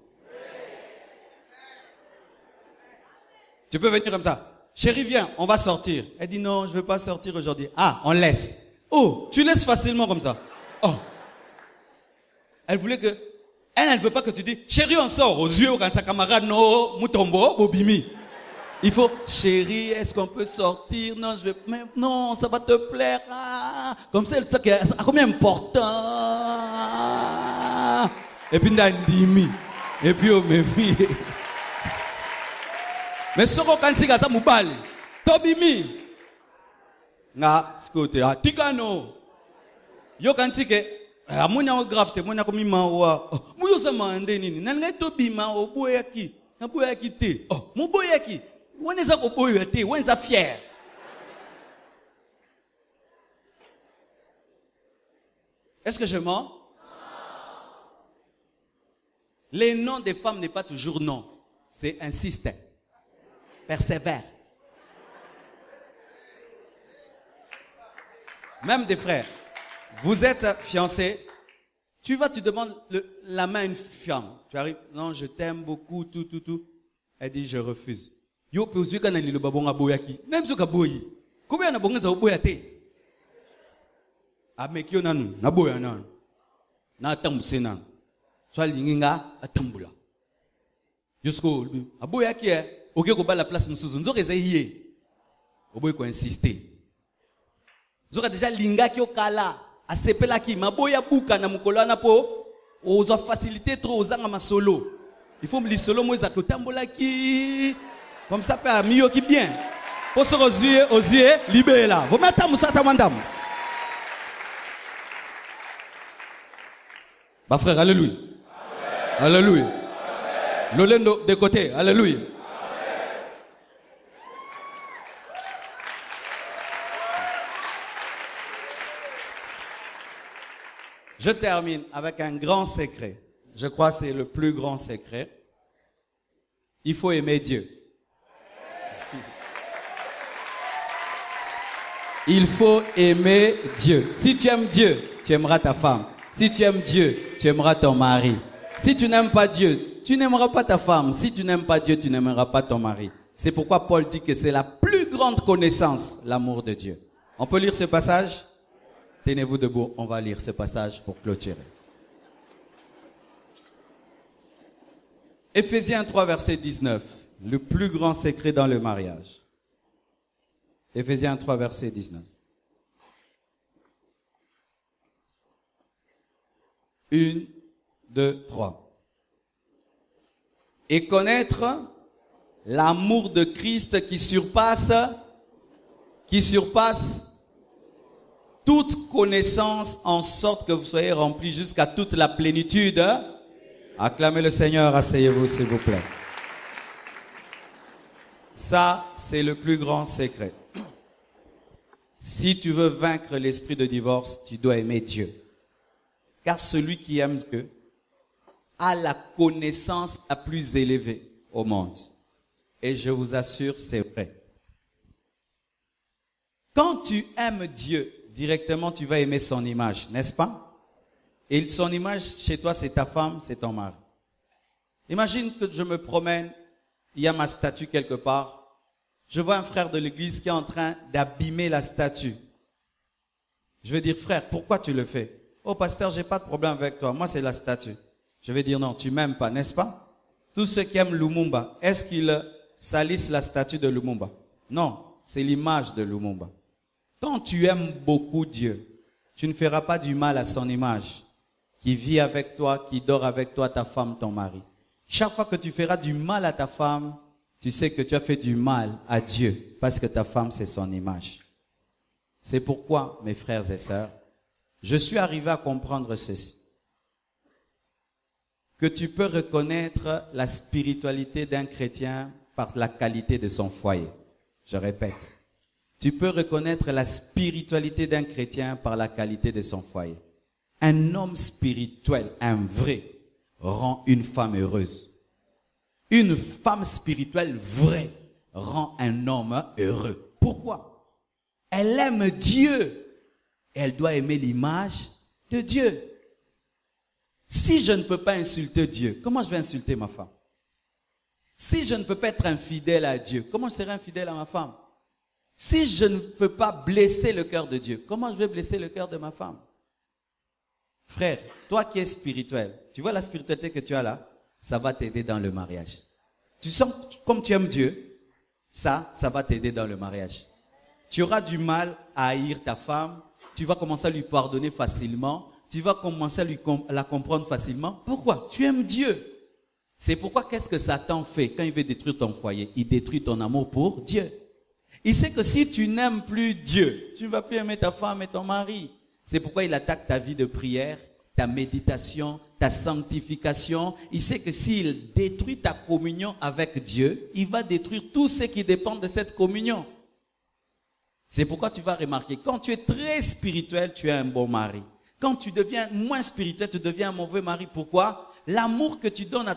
Tu peux venir comme ça. Chérie, viens, on va sortir. Elle dit non, je ne veux pas sortir aujourd'hui. Ah, on laisse. Oh, tu laisses facilement comme ça. Oh. Elle voulait que elle ne veut pas que tu dis chérie, on sort aux yeux quand sa camarade no mutombo bobimi. Il faut, chérie, est-ce qu'on peut sortir? Non, je vais, mais non, ça va te plaire. Ah, comme ça, c'est combien important. Et puis, Ndimi. Et puis, oh, mais oui. Mais ce qu'on dit, c'est Moubali. Tobimi. Nga, ce côté, ah, Tigano. Yo, quand c'est que, ah, mon y'a grave, mon y'a comme mawa. Moi, yo, ça m'a endé, nini. Nanga, Tobima, au boyaki. Na boyaki te. Oh, mon boyaki. Où est-ce que vous êtes fier? Est-ce que je mens? Les noms des femmes n'est pas toujours non. C'est insiste. Persévère. Même des frères. Vous êtes fiancés. Tu demandes la main à une femme. Tu arrives. Non, je t'aime beaucoup, tout. Elle dit, je refuse. Yo pe uzu kana lilo babonga boyaki même soka boyi combien na bonga za boyate amekio nanu na boya nanu na tambuse nanu swali nginga atambula jusqu'au aboyaki oke ko ba la place musuzu nzoka ezaiye oboy ko insister nzoka déjà linga ki okala asepela ki maboya buka na mukolo na po ozo faciliter trop ozanga masolo il faut me li solo moza ko tambola ki. Comme ça, peut mieux qui bien. Pour se aux yeux, libéré là. Vous mettez Moussa Tamandam. Ma frère, alléluia. Alléluia. L'olendo de côté, alléluia. Je termine avec un grand secret. Je crois que c'est le plus grand secret. Il faut aimer Dieu. Il faut aimer Dieu. Si tu aimes Dieu, tu aimeras ta femme. Si tu aimes Dieu, tu aimeras ton mari. Si tu n'aimes pas Dieu, tu n'aimeras pas ta femme. Si tu n'aimes pas Dieu, tu n'aimeras pas ton mari. C'est pourquoi Paul dit que c'est la plus grande connaissance, l'amour de Dieu. On peut lire ce passage? Tenez-vous debout, on va lire ce passage pour clôturer. Éphésiens 3, verset 19. Le plus grand secret dans le mariage. Éphésiens 3, verset 19. 1, 2, 3. Et connaître l'amour de Christ qui surpasse toute connaissance, en sorte que vous soyez remplis jusqu'à toute la plénitude. Acclamez le Seigneur, asseyez-vous s'il vous plaît. Ça, c'est le plus grand secret. Si tu veux vaincre l'esprit de divorce, tu dois aimer Dieu. Car celui qui aime Dieu a la connaissance la plus élevée au monde. Et je vous assure, c'est vrai. Quand tu aimes Dieu, directement, tu vas aimer son image, n'est-ce pas? Et son image chez toi, c'est ta femme, c'est ton mari. Imagine que je me promène, il y a ma statue quelque part. Je vois un frère de l'église qui est en train d'abîmer la statue. Je vais dire, frère, pourquoi tu le fais? Oh, pasteur, j'ai pas de problème avec toi. Moi, c'est la statue. Je vais dire, non, tu m'aimes pas, n'est-ce pas? Tous ceux qui aiment Lumumba, est-ce qu'ils salissent la statue de Lumumba? Non, c'est l'image de Lumumba. Quand tu aimes beaucoup Dieu, tu ne feras pas du mal à son image, qui vit avec toi, qui dort avec toi, ta femme, ton mari. Chaque fois que tu feras du mal à ta femme, tu sais que tu as fait du mal à Dieu, parce que ta femme, c'est son image. C'est pourquoi, mes frères et sœurs, je suis arrivé à comprendre ceci. Que tu peux reconnaître la spiritualité d'un chrétien par la qualité de son foyer. Je répète. Tu peux reconnaître la spiritualité d'un chrétien par la qualité de son foyer. Un homme spirituel, un vrai, rend une femme heureuse. Une femme spirituelle vraie rend un homme heureux. Pourquoi? Elle aime Dieu. Elle doit aimer l'image de Dieu. Si je ne peux pas insulter Dieu, comment je vais insulter ma femme? Si je ne peux pas être infidèle à Dieu, comment je serai infidèle à ma femme? Si je ne peux pas blesser le cœur de Dieu, comment je vais blesser le cœur de ma femme? Frère, toi qui es spirituel, tu vois la spiritualité que tu as là, ça va t'aider dans le mariage. Tu sens comme tu aimes Dieu, ça va t'aider dans le mariage. Tu auras du mal à haïr ta femme, tu vas commencer à lui pardonner facilement, tu vas commencer à la comprendre facilement. Pourquoi? Tu aimes Dieu. C'est pourquoi qu'est-ce que Satan fait quand il veut détruire ton foyer? Il détruit ton amour pour Dieu. Il sait que si tu n'aimes plus Dieu, tu ne vas plus aimer ta femme et ton mari. C'est pourquoi il attaque ta vie de prière, ta méditation, ta sanctification. Il sait que s'il détruit ta communion avec Dieu, il va détruire tout ce qui dépend de cette communion. C'est pourquoi tu vas remarquer, quand tu es très spirituel, tu es un bon mari. Quand tu deviens moins spirituel, tu deviens un mauvais mari. Pourquoi? L'amour que tu donnes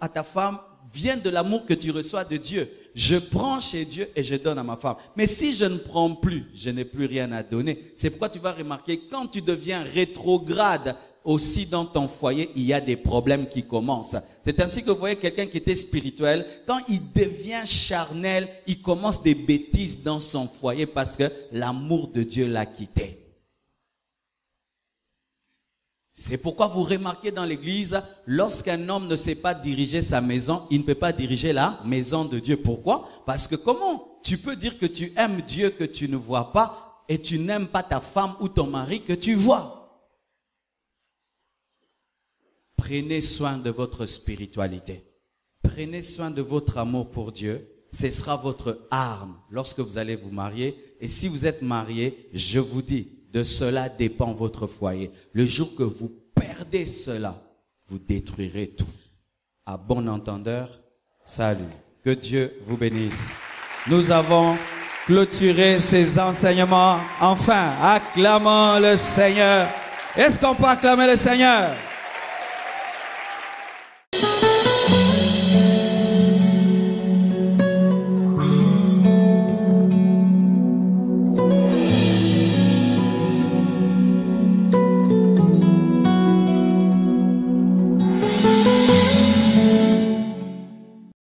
à ta femme vient de l'amour que tu reçois de Dieu. Je prends chez Dieu et je donne à ma femme. Mais si je ne prends plus, je n'ai plus rien à donner. C'est pourquoi tu vas remarquer, quand tu deviens rétrograde aussi dans ton foyer, il y a des problèmes qui commencent. C'est ainsi que vous voyez quelqu'un qui était spirituel, quand il devient charnel, il commence des bêtises dans son foyer parce que l'amour de Dieu l'a quitté. C'est pourquoi vous remarquez dans l'église, lorsqu'un homme ne sait pas diriger sa maison, il ne peut pas diriger la maison de Dieu. Pourquoi? Parce que comment tu peux dire que tu aimes Dieu que tu ne vois pas et tu n'aimes pas ta femme ou ton mari que tu vois? Prenez soin de votre spiritualité. Prenez soin de votre amour pour Dieu. Ce sera votre arme lorsque vous allez vous marier. Et si vous êtes marié, je vous dis, de cela dépend votre foyer. Le jour que vous perdez cela, vous détruirez tout. À bon entendeur, salut. Que Dieu vous bénisse. Nous avons clôturé ces enseignements. Enfin, acclamons le Seigneur. Est-ce qu'on peut acclamer le Seigneur?